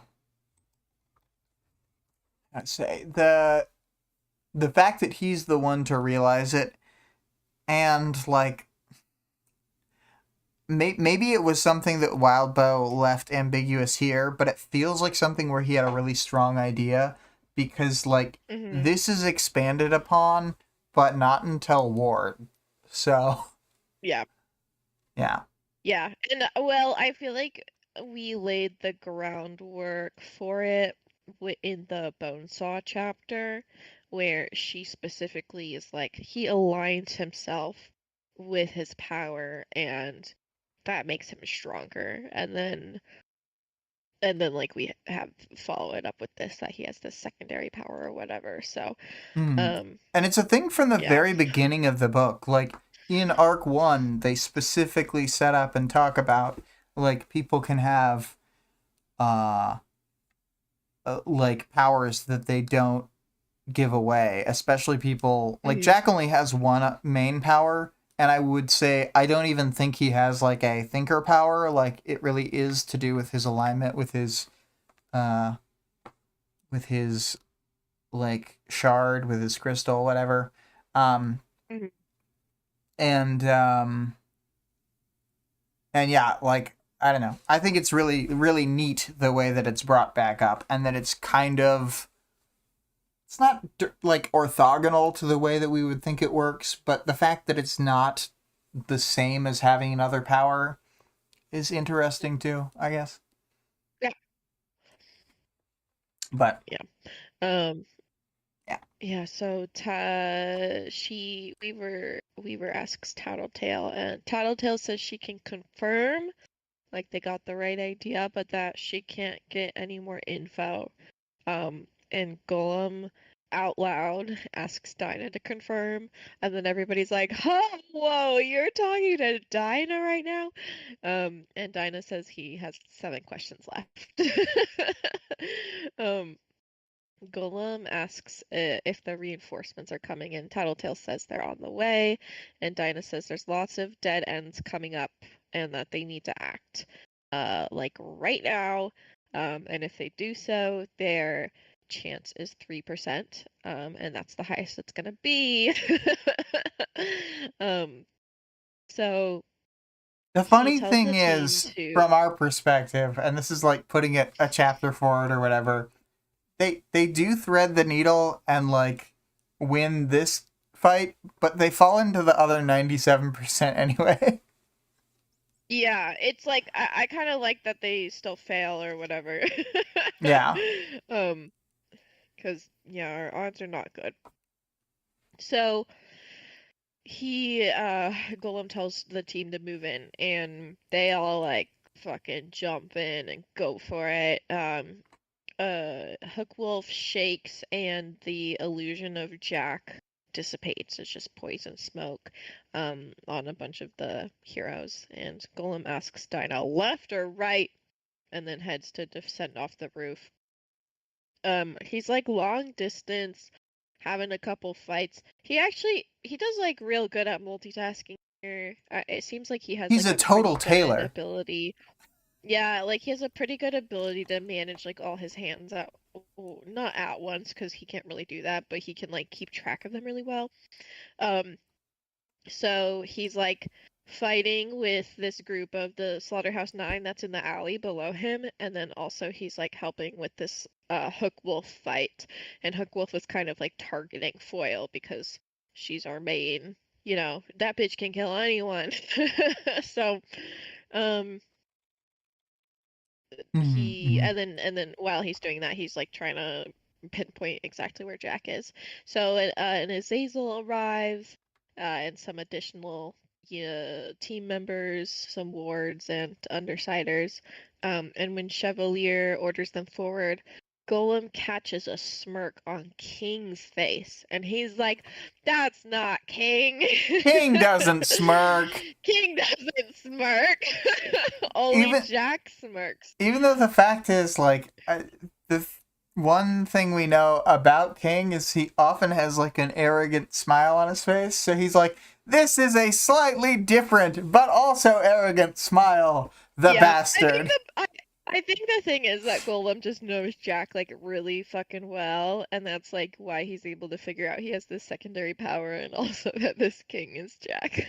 Speaker 1: say the fact that he's the one to realize it, and like maybe it was something that Wildbow left ambiguous here, but it feels like something where he had a really strong idea because like
Speaker 2: hmm
Speaker 1: this is expanded upon, but not until Ward. So
Speaker 2: Yeah.
Speaker 1: yeah.
Speaker 2: Yeah. And well, I feel like we laid the groundwork for it in the Bonesaw chapter. where she specifically is like, he aligns himself with his power and that makes him stronger. And then like we have follow it up with this that he has this secondary power or whatever. So
Speaker 1: Hmm.
Speaker 2: um
Speaker 1: And it's a thing from the
Speaker 2: yeah.
Speaker 1: very beginning of the book. Like in Arc 1, they specifically set up and talk about like people can have uh like powers that they don't give away, especially people like
Speaker 2: Mhm.
Speaker 1: Jack only has one main power, and I would say I don't even think he has like a thinker power. Like it really is to do with his alignment uh with his like shard, with his crystal, whatever. Um
Speaker 2: Mhm.
Speaker 1: and um and yeah, like I don't know. I think it's really really neat the way that it's brought back up, and that it's kind of it's not like orthogonal to the way that we would think it works, but the fact that it's not the same as having another power is interesting too, I guess.
Speaker 2: Yeah.
Speaker 1: But
Speaker 2: Yeah. Um
Speaker 1: yeah.
Speaker 2: yeah, so Weaver asks Tattletale, and Tattletale says she can confirm like they got the right idea, but that she can't get any more info. And Golem out loud asks Dinah to confirm, and then everybody's like, "Huh, whoa, you're talking to Dinah right now?" And Dinah says he has 7 questions left. um, Golem asks if the reinforcements are coming in. Tattletale says they're on the way, and Dinah says there's lots of dead ends coming up and that they need to act like right now. And if they do so, their chance is 3%, and that's the highest it's gonna be. um, so
Speaker 1: The
Speaker 2: he
Speaker 1: funny
Speaker 2: tells the
Speaker 1: thing
Speaker 2: team
Speaker 1: is,
Speaker 2: to,
Speaker 1: from our perspective, and this is like putting it a chapter forward or whatever, they do thread the needle and like win this fight, but they fall into the other 97% anyway.
Speaker 2: yeah, it's like I kind of like that they still fail or whatever.
Speaker 1: Yeah.
Speaker 2: um, because yeah, our odds are not good. So he Golem tells the team to move in, and they all like fucking jump in and go for it. Hookwolf shakes and the illusion of Jack dissipates. It's just poison smoke on a bunch of the heroes, and Golem asks Dinah left or right, and then heads to descend off the roof. He's like long distance, having a couple fights. He does like real good at multitasking here. It seems like he has
Speaker 1: He's
Speaker 2: like
Speaker 1: a
Speaker 2: a
Speaker 1: total
Speaker 2: pretty good
Speaker 1: Taylor.
Speaker 2: ability. Yeah, like he has a pretty good ability to manage like all his hands at not at once because he can't really do that, but he can like keep track of them really well. Um, so he's like fighting with this group of the Slaughterhouse Nine that's in the alley below him, and then also he's like helping with this Hook Wolf fight. And Hook Wolf was kind of like targeting Foil because she's our main, that bitch can kill anyone. So um he
Speaker 1: Mm-hmm.
Speaker 2: and then while he's doing that, he's like trying to pinpoint exactly where Jack is. So an Azazel arrives, and some additional team members, some wards and undersiders. And when Chevalier orders them forward, Golem catches a smirk on King's face, and he's like, "That's not King."
Speaker 1: King doesn't smirk.
Speaker 2: King doesn't smirk. Only
Speaker 1: Even
Speaker 2: Jack smirks.
Speaker 1: even though the fact is like one thing we know about King is he often has like an arrogant smile on his face. So he's like, "This is a slightly different but also arrogant smile." The
Speaker 2: Yeah, I think
Speaker 1: bastard.
Speaker 2: I think the thing is that Golem just knows Jack like really fucking well, and that's like why he's able to figure out he has this secondary power and also that this king is Jack.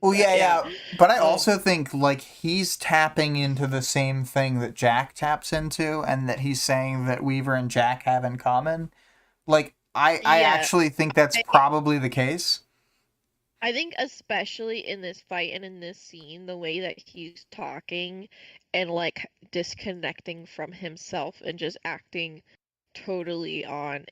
Speaker 1: Well,
Speaker 2: But
Speaker 1: yeah,
Speaker 2: yeah.
Speaker 1: yeah. But I
Speaker 2: Um
Speaker 1: also think like he's tapping into the same thing that Jack taps into, and that he's saying that Weaver and Jack have in common. Like I
Speaker 2: yeah.
Speaker 1: actually think that's
Speaker 2: I
Speaker 1: probably the case.
Speaker 2: I think especially in this fight and in this scene, the way that he's talking and like disconnecting from himself and just acting totally on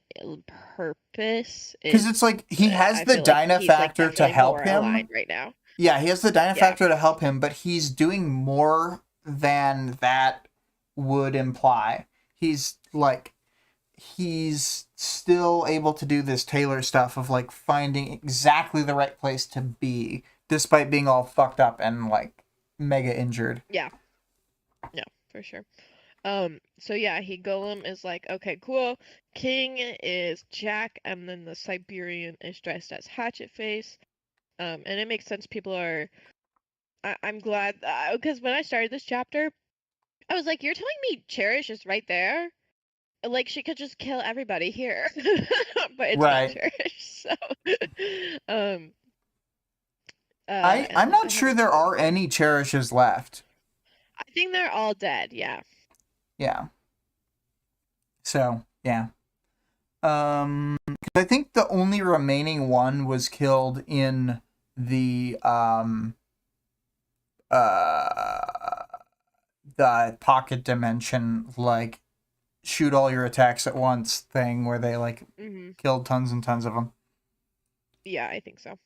Speaker 2: purpose.
Speaker 1: Because it's like he has
Speaker 2: I
Speaker 1: the
Speaker 2: feel like
Speaker 1: Dinah
Speaker 2: he's like
Speaker 1: factor to
Speaker 2: definitely
Speaker 1: help
Speaker 2: more
Speaker 1: him.
Speaker 2: aligned right now.
Speaker 1: Yeah, he has the Dinah
Speaker 2: Yeah.
Speaker 1: factor to help him, but he's doing more than that would imply. He's like, he's still able to do this Taylor stuff of like finding exactly the right place to be, despite being all fucked up and like mega injured.
Speaker 2: Yeah. Yeah, for sure. So yeah, he Golem is like, okay, cool. King is Jack, and then the Siberian is dressed as Hatchet Face. And it makes sense. People are. I'm glad because when I started this chapter, I was like, you're telling me Cherish is right there? Like she could just kill everybody here, but it's not
Speaker 1: Right.
Speaker 2: Cherish. So, um,
Speaker 1: I'm
Speaker 2: and
Speaker 1: not
Speaker 2: I have
Speaker 1: sure
Speaker 2: a
Speaker 1: there
Speaker 2: quote
Speaker 1: are
Speaker 2: here.
Speaker 1: any cherishes left.
Speaker 2: I think they're all dead. Yeah.
Speaker 1: Yeah. So yeah. 'Cause I think the only remaining one was killed in the uh the pocket dimension, like shoot all your attacks at once thing where they like
Speaker 2: Mhm.
Speaker 1: killed tons and tons of them.
Speaker 2: Yeah, I think so.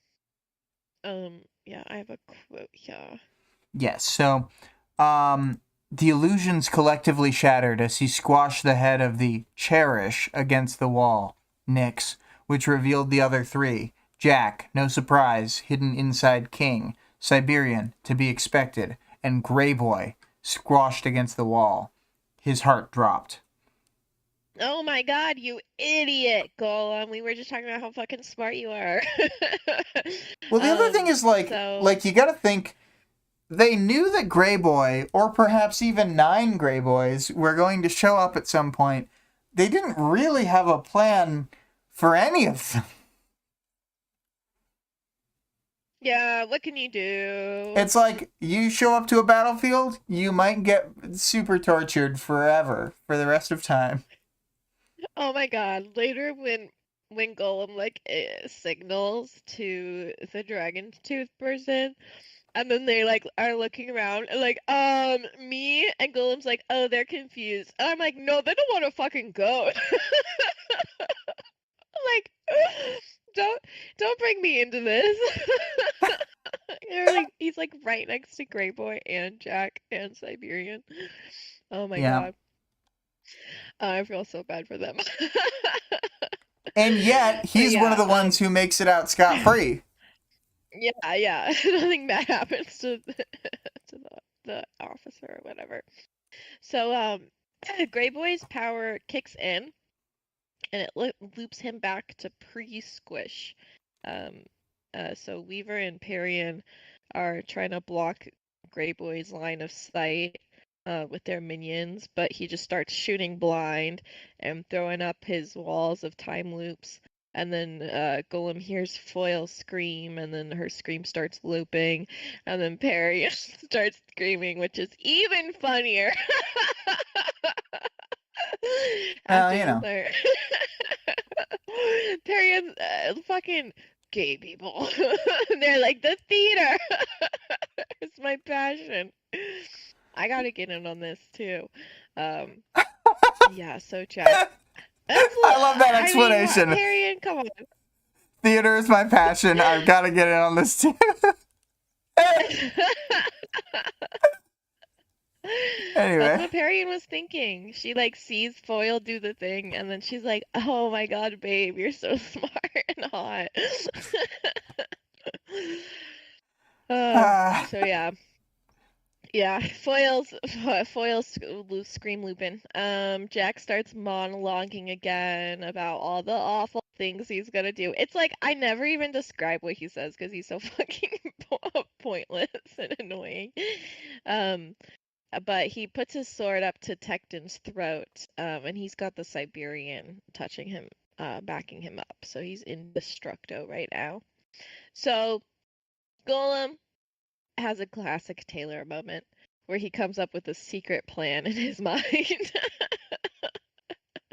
Speaker 2: Yeah, I have a quote here.
Speaker 1: Yes. So, the illusions collectively shattered as he squashed the head of the Cherish against the wall, Nyx, which revealed the other three. Jack, no surprise, hidden inside King, Siberian, to be expected, and Grey Boy, squashed against the wall. His heart dropped.
Speaker 2: Oh my god, you idiot, Golem. We were just talking about how fucking smart you are.
Speaker 1: Well, the other thing is
Speaker 2: So
Speaker 1: you gotta think they knew that Grey Boy, or perhaps even 9 Grey Boys, were going to show up at some point. They didn't really have a plan for any of them.
Speaker 2: yeah, what can you do?
Speaker 1: It's like you show up to a battlefield, you might get super tortured forever for the rest of time.
Speaker 2: Oh my god, later when Golem like signals to the dragon's tooth person, and then they like are looking around and like, me, and Golem's like, oh, they're confused. And I'm like, no, they don't want to fucking go. Like, don't bring me into this. You're like, he's like right next to Grey Boy and Jack and Siberian. Oh my
Speaker 1: Yeah.
Speaker 2: god. I feel so bad for them.
Speaker 1: And yet,
Speaker 2: But
Speaker 1: he's one of
Speaker 2: yeah,
Speaker 1: the ones who makes it out scot free.
Speaker 2: yeah, nothing bad happens to to the officer or whatever. So Grey Boy's power kicks in, and it loops him back to pre-squish. Um, so Weaver and Perian are trying to block Grey Boy's line of sight with their minions, but he just starts shooting blind and throwing up his walls of time loops. And then Golem hears Foil scream, and then her scream starts looping, and then Perian starts screaming, which is even funnier.
Speaker 1: Well,
Speaker 2: After
Speaker 1: you
Speaker 2: the
Speaker 1: know.
Speaker 2: third. Period. Fucking gay people. They're like, the theater is my passion. I gotta get in on this too. Yeah, so Jack.
Speaker 1: I love that
Speaker 2: I mean,
Speaker 1: explanation.
Speaker 2: Period, come on.
Speaker 1: Theater is my passion. I've got to get in on this too.
Speaker 2: That's
Speaker 1: Anyway.
Speaker 2: what Perian was thinking. She like sees Foil do the thing, and then she's like, "Oh my God, babe, you're so smart and hot."
Speaker 1: Uh,
Speaker 2: So yeah. Foil's scream looping. Jack starts monologuing again about all the awful things he's gonna do. It's like I never even describe what he says because he's so fucking pointless and annoying. Um, but he puts his sword up to Tecton's throat, and he's got the Siberian touching him, backing him up. So he's indestructo right now. So Golem has a classic Taylor moment where he comes up with a secret plan in his mind.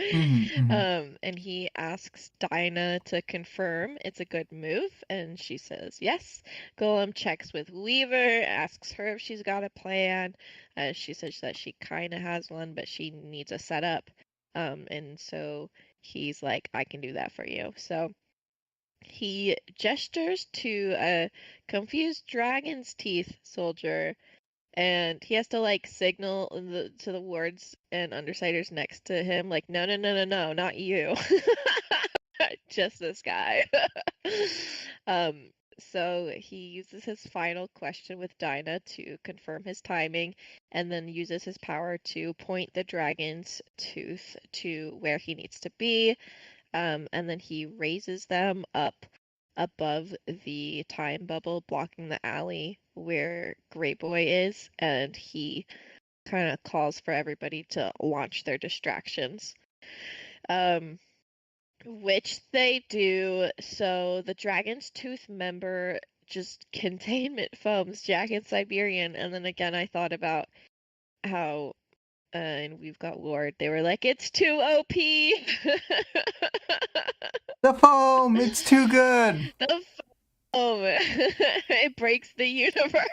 Speaker 1: mhm.
Speaker 2: And he asks Dinah to confirm it's a good move, and she says yes. Golem checks with Weaver, asks her if she's got a plan. She says that she kind of has one, but she needs a setup. And so he's like, I can do that for you. So he gestures to a confused dragon's teeth soldier, and he has to like signal to the wards and undersiders next to him, like, no, no, no, no, no, not you. Just this guy. um, so he uses his final question with Dinah to confirm his timing, and then uses his power to point the dragon's tooth to where he needs to be. And then he raises them up above the time bubble, blocking the alley where Grey Boy is, and he kind of calls for everybody to launch their distractions. Which they do. So the Dragon's Tooth member just containment foams Jack and Siberian, and then again I thought about how and we've got Lord, they were like, it's too OP.
Speaker 1: The foam, it's too good.
Speaker 2: The foam. It breaks the universe.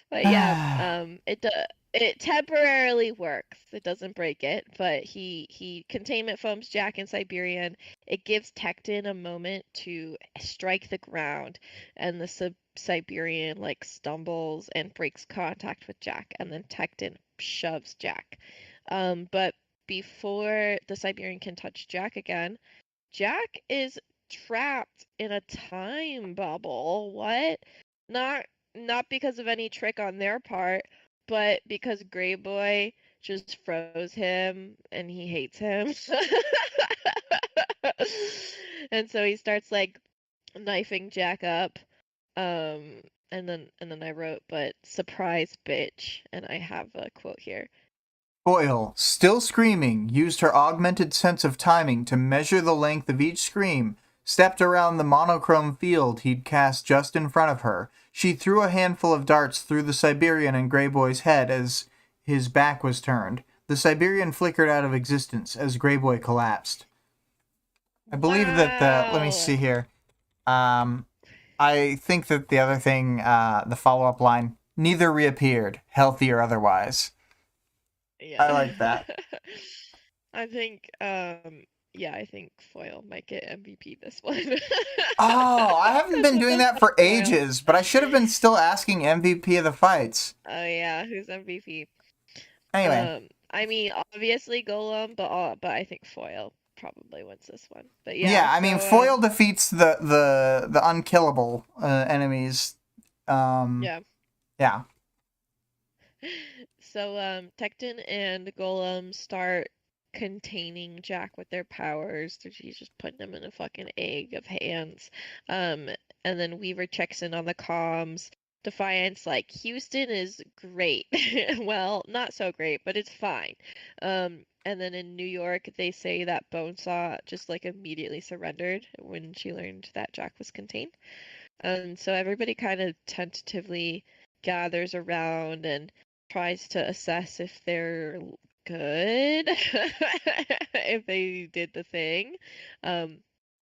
Speaker 2: But yeah, it temporarily works. It doesn't break it, but he containment foams Jack and Siberian. It gives Tecton a moment to strike the ground, and the Siberian like stumbles and breaks contact with Jack, and then Tecton shoves Jack. But before the Siberian can touch Jack again, Jack is trapped in a time bubble. What? Not not because of any trick on their part, but because Grey Boy just froze him and he hates him. And so he starts like knifing Jack up. And then I wrote, but surprise bitch, and I have a quote here.
Speaker 1: Foil, still screaming, used her augmented sense of timing to measure the length of each scream, stepped around the monochrome field he'd cast just in front of her. She threw a handful of darts through the Siberian and Grey Boy's head as his back was turned. The Siberian flickered out of existence as Grey Boy collapsed. I believe that let me see
Speaker 2: Wow.
Speaker 1: here. I think that the other thing, the follow-up line, neither reappeared, healthy or otherwise. I
Speaker 2: Yeah.
Speaker 1: like that.
Speaker 2: I think yeah, I think Foil might get MVP this one.
Speaker 1: Oh, I haven't
Speaker 2: Because
Speaker 1: been
Speaker 2: of
Speaker 1: doing
Speaker 2: the
Speaker 1: that for
Speaker 2: Foil.
Speaker 1: ages, but I should have been still asking MVP of the fights.
Speaker 2: Oh yeah, who's MVP?
Speaker 1: Anyway,
Speaker 2: I mean obviously Golem, but I think Foil probably wins this one. But yeah,
Speaker 1: yeah, I mean,
Speaker 2: so
Speaker 1: foil defeats the unkillable enemies.
Speaker 2: yeah.
Speaker 1: Yeah.
Speaker 2: So Tecton and Golem start containing Jack with their powers. He's just putting him in a fucking egg of hands. Um, and then Weaver checks in on the comms. Defiance like Houston is great. Well, not so great, but it's fine. And then in New York, they say that Bonesaw just like immediately surrendered when she learned that Jack was contained. And so everybody kind of tentatively gathers around and tries to assess if they're good, if they did the thing. Um,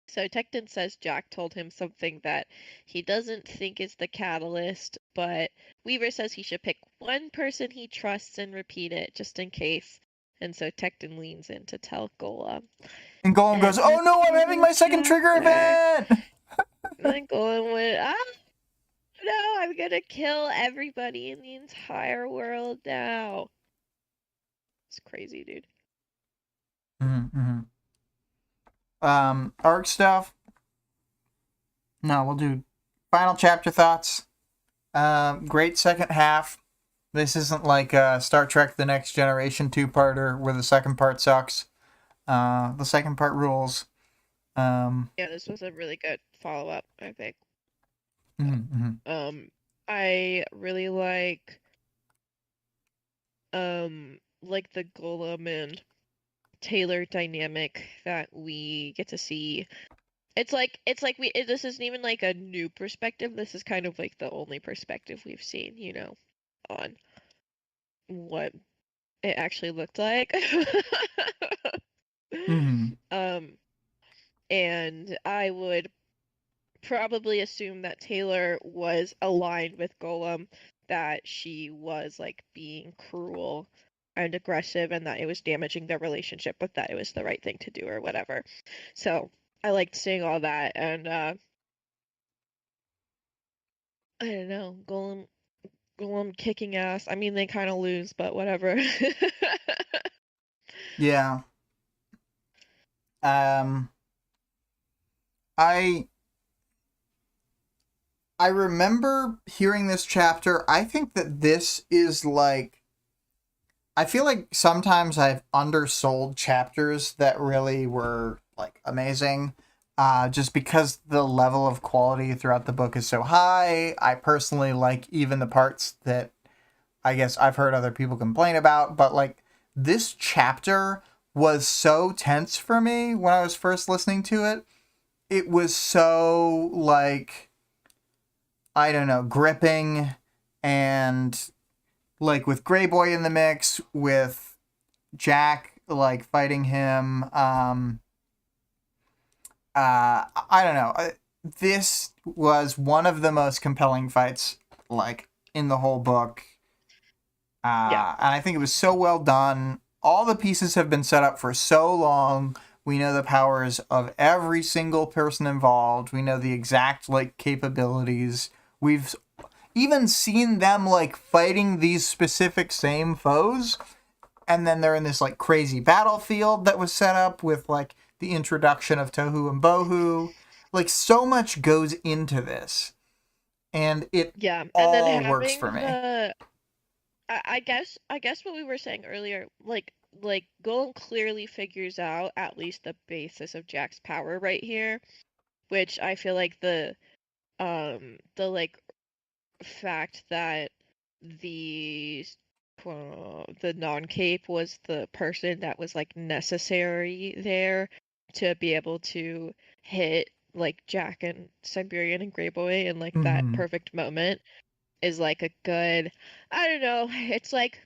Speaker 2: so Tecton says Jack told him something that he doesn't think is the catalyst, but Weaver says he should pick one person he trusts and repeat it just in case. And so Tecton leans in to tell Gola.
Speaker 1: And Golem goes,
Speaker 2: And
Speaker 1: "Oh
Speaker 2: that's
Speaker 1: no, I'm
Speaker 2: your
Speaker 1: having my second trigger
Speaker 2: chapter.
Speaker 1: event!"
Speaker 2: And then Gola went, no, I'm gonna kill everybody in the entire world now. It's crazy, dude.
Speaker 1: Mm-hmm. Arc stuff. No, we'll do final chapter thoughts. Great second half. This isn't like Star Trek: The Next Generation two-parter where the second part sucks. The second part rules.
Speaker 2: Yeah, this was a really good follow-up, I think.
Speaker 1: Mm-hmm.
Speaker 2: I really like the Golem and Taylor dynamic that we get to see. This isn't even like a new perspective. This is kind of like the only perspective we've seen, on what it actually looked like.
Speaker 1: Mm-hmm.
Speaker 2: Um, and I would probably assume that Taylor was aligned with Golem that she was like being cruel and aggressive and that it was damaging their relationship, but that it was the right thing to do or whatever. So I liked seeing all that, and I don't know, Golem kicking ass. I mean, they kind of lose, but whatever.
Speaker 1: Yeah. Um, I I remember hearing this chapter. I think that this is like, I feel like sometimes I've undersold chapters that really were like amazing. Just because the level of quality throughout the book is so high. I personally like even the parts that I guess I've heard other people complain about, but like this chapter was so tense for me when I was first listening to it. It was so like, I don't know, gripping, and like with Grey Boy in the mix, with Jack like fighting him. I don't know. This was one of the most compelling fights like in the whole book.
Speaker 2: Yeah,
Speaker 1: And I think it was so well done. All the pieces have been set up for so long. We know the powers of every single person involved. We know the exact like capabilities. We've even seen them like fighting these specific same foes, and then they're in this like crazy battlefield that was set up with like the introduction of Tohu and Bohu. Like so much goes into this, and it
Speaker 2: yeah. And then
Speaker 1: all works
Speaker 2: having
Speaker 1: for me.
Speaker 2: I guess what we were saying earlier, like Golem clearly figures out at least the basis of Jack's power right here, which I feel like the like fact that the the non-cape was the person that was like necessary there to be able to hit like Jack and Siberian and Grey Boy in like that
Speaker 1: Mm-hmm.
Speaker 2: perfect moment is like a good, I don't know, it's like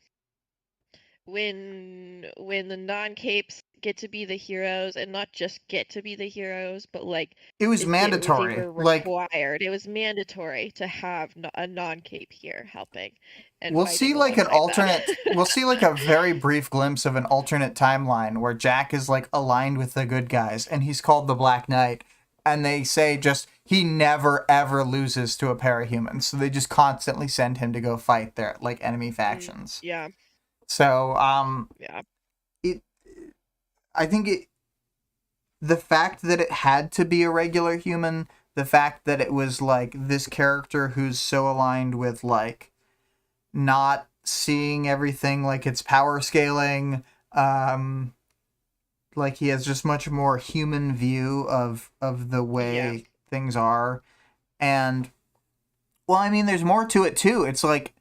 Speaker 2: when the non-capes get to be the heroes, and not just get to be the heroes, but like
Speaker 1: It was
Speaker 2: they
Speaker 1: mandatory.
Speaker 2: were
Speaker 1: Like
Speaker 2: required. It was mandatory to have a non-cape here helping and
Speaker 1: we'll see
Speaker 2: fighting
Speaker 1: like an
Speaker 2: alongside them.
Speaker 1: alternate. We'll see like a very brief glimpse of an alternate timeline where Jack is like aligned with the good guys, and he's called the Black Knight. And they say just he never ever loses to a parahuman, so they just constantly send him to go fight their like enemy factions.
Speaker 2: Yeah,
Speaker 1: So
Speaker 2: yeah,
Speaker 1: it I think it the fact that it had to be a regular human, the fact that it was like this character who's so aligned with like not seeing everything like it's power scaling, like he has just much more human view of the
Speaker 2: yeah,
Speaker 1: way things are. And well, I mean there's more to it too. It's like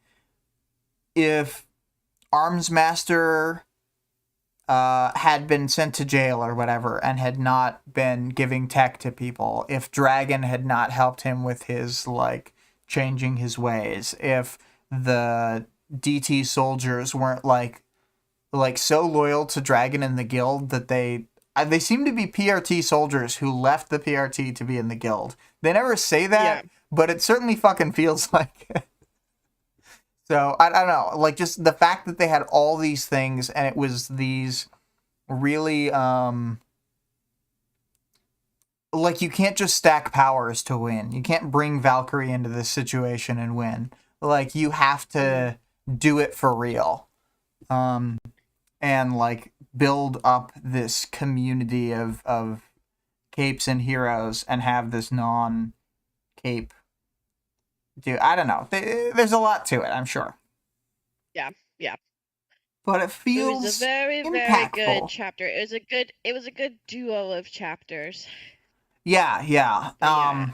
Speaker 1: if Arms Master had been sent to jail or whatever and had not been giving tech to people, if Dragon had not helped him with his like changing his ways, if the DT soldiers weren't like so loyal to Dragon and the guild that they seem to be PRT soldiers who left the PRT to be in the guild. They never say
Speaker 2: yeah,
Speaker 1: that, but it certainly fucking feels like it. So I don't know, like just the fact that they had all these things and it was these really like you can't just stack powers to win. You can't bring Valkyrie into this situation and win. Like you have
Speaker 2: mhm,
Speaker 1: to do it for real. Um and like build up this community of capes and heroes and have this non cape do. I don't know. There's a lot to it, I'm sure.
Speaker 2: yeah, yeah.
Speaker 1: But it
Speaker 2: It was a
Speaker 1: feels
Speaker 2: very, very good
Speaker 1: impactful.
Speaker 2: chapter. It was a good duo of chapters.
Speaker 1: Yeah, yeah.
Speaker 2: But yeah,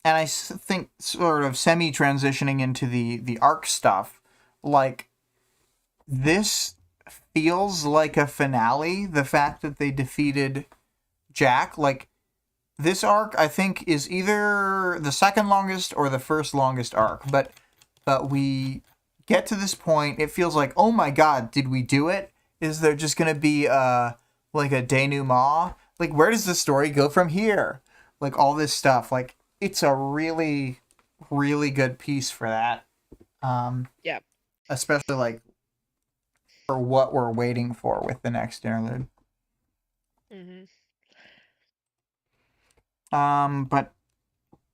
Speaker 1: And think sort of semi transitioning into the arc stuff, like this feels like a finale. The fact that they defeated Jack, like this arc, I think is either the second longest or the first longest arc. But we get to this point, it feels like, oh my god, did we do it? Is there just gonna be like a denouement? Like where does the story go from here? Like all this stuff. Like it's a really, really good piece for that.
Speaker 2: Yeah.
Speaker 1: Especially like for what we're waiting for with the next interlude.
Speaker 2: Mhm.
Speaker 1: But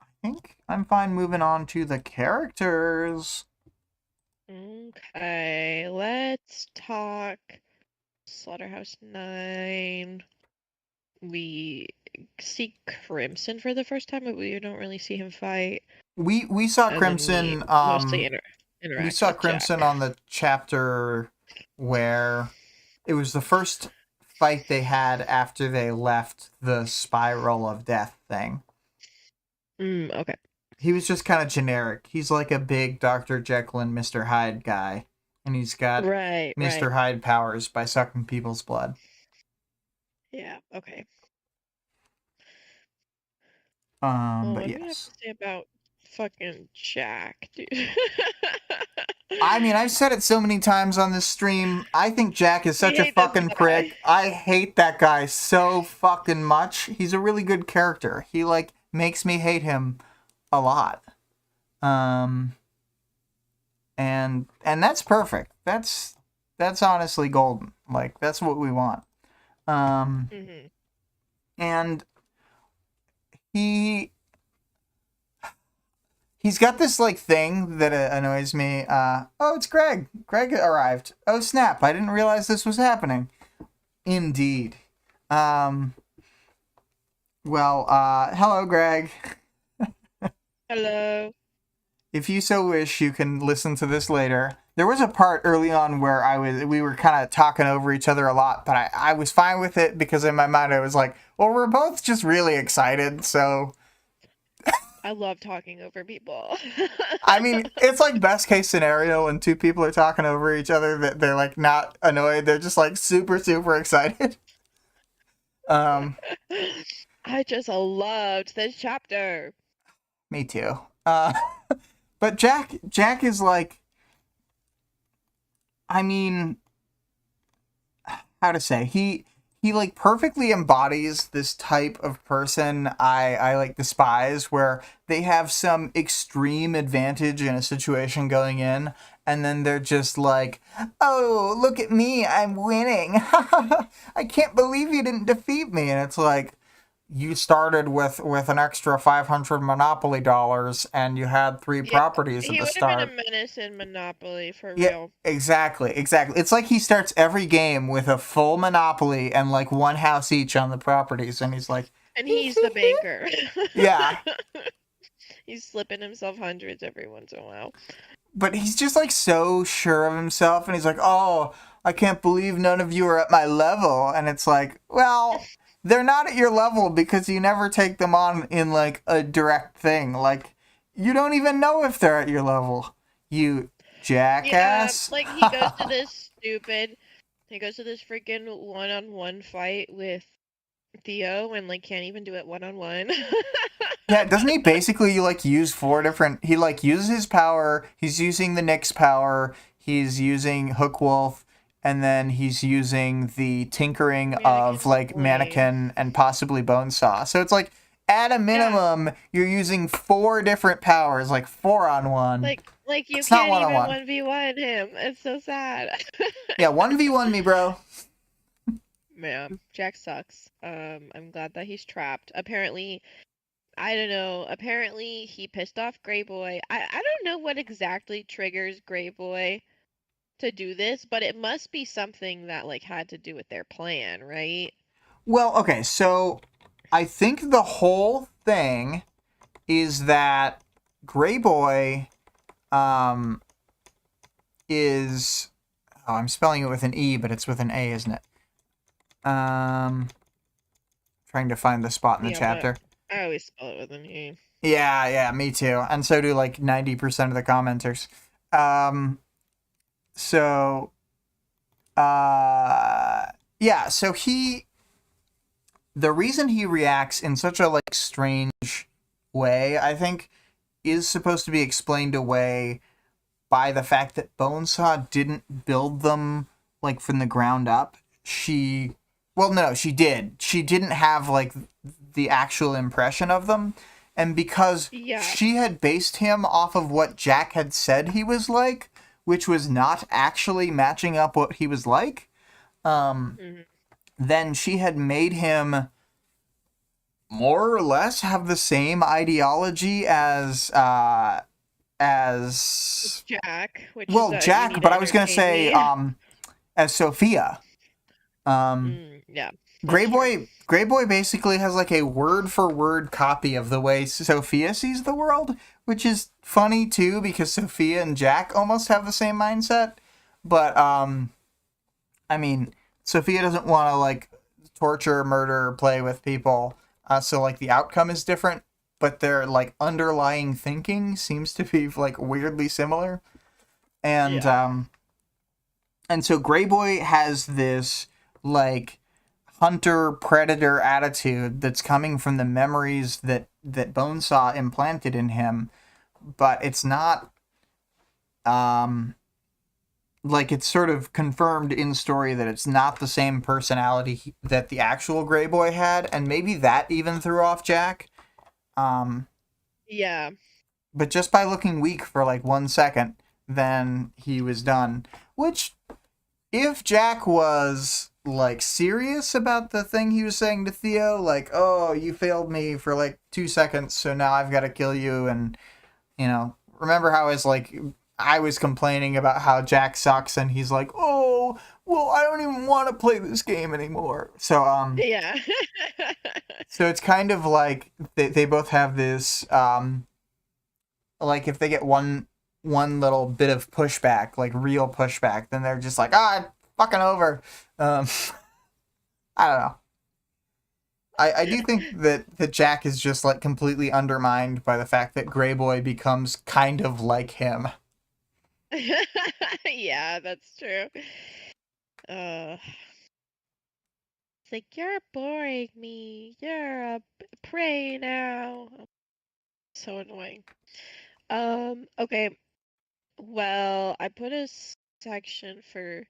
Speaker 1: I think I'm fine moving on to the characters.
Speaker 2: Okay, let's talk Slaughterhouse 9. We see Crimson for the first time, but we don't really see him fight.
Speaker 1: We saw
Speaker 2: And then we
Speaker 1: Crimson.
Speaker 2: mostly
Speaker 1: We
Speaker 2: interact
Speaker 1: saw
Speaker 2: with
Speaker 1: Crimson
Speaker 2: Jack.
Speaker 1: on the chapter where it was the first fight they had after they left the spiral of death thing.
Speaker 2: Okay.
Speaker 1: He was just kind of generic. He's like a big Dr. Jekyll and Mr. Hyde guy, and he's got
Speaker 2: Right, right.
Speaker 1: Mr. Hyde powers by sucking people's blood.
Speaker 2: Yeah, okay. Well,
Speaker 1: But
Speaker 2: what do we have to
Speaker 1: yes.
Speaker 2: say about fucking Jack, dude?
Speaker 1: I mean, I've said it so many times on this stream. I think Jack is
Speaker 2: We
Speaker 1: such a
Speaker 2: hate this
Speaker 1: fucking
Speaker 2: guy.
Speaker 1: prick. I hate that guy so fucking much. He's a really good character. He like makes me hate him a lot. And that's perfect. That's honestly golden. Like that's what we want.
Speaker 2: Mhm.
Speaker 1: And he he's got this like thing that annoys me. Oh, it's Greg. Greg arrived. Oh snap! I didn't realize this was happening. Indeed. Um. Well. Hello, Greg.
Speaker 2: Hello.
Speaker 1: If you so wish, you can listen to this later. There was a part early on where we were kind of talking over each other a lot, but I was fine with it because in my mind I was like, well, we're both just really excited, so
Speaker 2: I love talking over people.
Speaker 1: I mean, it's like best case scenario when two people are talking over each other that they're like not annoyed, they're just like super super excited. Um,
Speaker 2: I just loved this chapter.
Speaker 1: Me too. But Jack is like, I mean, how to say he like perfectly embodies this type of person I like despise where they have some extreme advantage in a situation going in and then they're just like, oh, look at me, I'm winning. I can't believe you didn't defeat me. And it's like, you started with an extra 500 Monopoly dollars and you had three
Speaker 2: Yeah,
Speaker 1: properties at
Speaker 2: he
Speaker 1: the
Speaker 2: would have been a
Speaker 1: start.
Speaker 2: menace in Monopoly for
Speaker 1: Yeah,
Speaker 2: real.
Speaker 1: exactly. It's like he starts every game with a full Monopoly and like one house each on the properties, and he's like,
Speaker 2: And he's the banker.
Speaker 1: yeah.
Speaker 2: He's slipping himself hundreds every once in a while.
Speaker 1: But he's just like so sure of himself, and he's like, oh, I can't believe none of you are at my level. And it's like, well, they're not at your level because you never take them on in like a direct thing. Like, you don't even know if they're at your level, you
Speaker 2: Yeah,
Speaker 1: jackass.
Speaker 2: like he goes to this freaking one-on-one fight with Theo and like can't even do it one-on-one.
Speaker 1: Yeah, doesn't he basically like use four different? He like uses his power. He's using the Nyx power. He's using Hook Wolf, and then he's using the tinkering of
Speaker 2: Mannequin
Speaker 1: like
Speaker 2: flame.
Speaker 1: Mannequin and possibly Bonesaw. So it's like at a
Speaker 2: Yeah,
Speaker 1: minimum, you're using four different powers, like 4-on-1.
Speaker 2: like you
Speaker 1: It's not
Speaker 2: can't even
Speaker 1: 1-on-1.
Speaker 2: 1v1 him. It's so sad.
Speaker 1: Yeah, 1v1 me, bro.
Speaker 2: Yeah, Jack sucks. I'm glad that he's trapped. Apparently, I don't know. Apparently, he pissed off Gray Boy. I don't know what exactly triggers Gray Boy to do this, but it must be something that like had to do with their plan, right?
Speaker 1: Well, okay, so I think the whole thing is that Gray Boy um is, oh, I'm spelling it with an E, but it's with an A, isn't it? Trying to find the spot in the
Speaker 2: Yeah, but
Speaker 1: chapter.
Speaker 2: I always spell it with an E.
Speaker 1: Yeah, me too. And so do like 90% of the commenters. Um, so, yeah, so the reason he reacts in such a like strange way, I think, is supposed to be explained away by the fact that Bonesaw didn't build them like from the ground up. Well, no, she did. She didn't have like the actual impression of them. And because
Speaker 2: Yeah.
Speaker 1: she had based him off of what Jack had said he was like, which was not actually matching up what he was like,
Speaker 2: Mhm.
Speaker 1: then she had made him more or less have the same ideology as
Speaker 2: Jack, which is
Speaker 1: well,
Speaker 2: that you
Speaker 1: Jack,
Speaker 2: need
Speaker 1: but
Speaker 2: to
Speaker 1: I was gonna
Speaker 2: entertain
Speaker 1: say
Speaker 2: me.
Speaker 1: as Sophia.
Speaker 2: Yeah, that's true.
Speaker 1: Greyboy basically has like a word for word copy of the way Sophia sees the world, which is funny too because Sophia and Jack almost have the same mindset. But I mean, Sophia doesn't want to like torture, murder, play with people. So like the outcome is different, but their like underlying thinking seems to be like weirdly similar. And
Speaker 2: Yeah.
Speaker 1: and so Greyboy has this like hunter predator attitude that's coming from the memories that Bonesaw implanted in him, but it's not like it's sort of confirmed in story that it's not the same personality that the actual Grey Boy had, and maybe that even threw off Jack. Um,
Speaker 2: Yeah.
Speaker 1: but just by looking weak for like 1 second, then he was done. Which, if Jack was like serious about the thing he was saying to Theo, like, "Oh, you failed me for like 2 seconds, so now I've got to kill you," and remember how I was complaining about how Jack sucks, and he's like, "Oh, well, I don't even want to play this game anymore."
Speaker 2: Yeah.
Speaker 1: So it's kind of like they both have this like if they get one little bit of pushback, like real pushback, then they're just like, "Ah, fucking over." Um, I don't know. I do think that Jack is just like completely undermined by the fact that Grey Boy becomes kind of like him.
Speaker 2: Yeah, that's true. It's like you're boring me. You're a prey now. So annoying. Okay. Well, I put a section for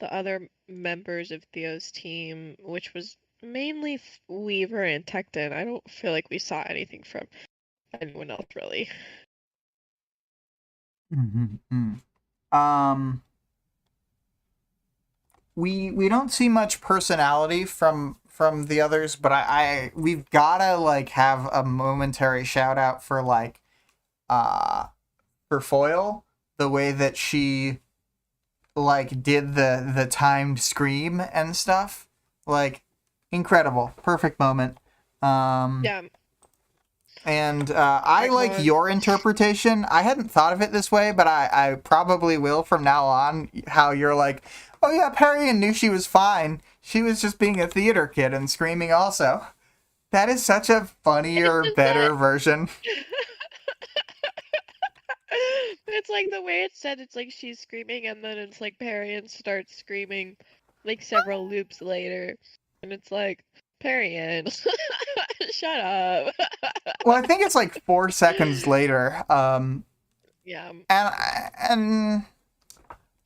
Speaker 2: the other members of Theo's team, which was mainly Weaver and Tecton. I don't feel like we saw anything from anyone else really.
Speaker 1: Mm-hmm. Um, we don't see much personality from the others, but I we've gotta like have a momentary shout out for like uh for Foil, the way that she like did the timed scream and stuff, like incredible, perfect moment. Um,
Speaker 2: Yeah,
Speaker 1: and I like
Speaker 2: icon.
Speaker 1: your interpretation. I hadn't thought of it this way, but I probably will from now on. How you're like, oh yeah, Perrion knew she was fine. She was just being a theater kid and screaming also. That is such a
Speaker 2: It's
Speaker 1: funnier,
Speaker 2: just that
Speaker 1: better version.
Speaker 2: it's like the way it's said, it's like she's screaming and then it's like Parian starts screaming like several loops later. And it's like, Parian, shut up.
Speaker 1: Well, I think it's like 4 seconds later.
Speaker 2: Yeah.
Speaker 1: And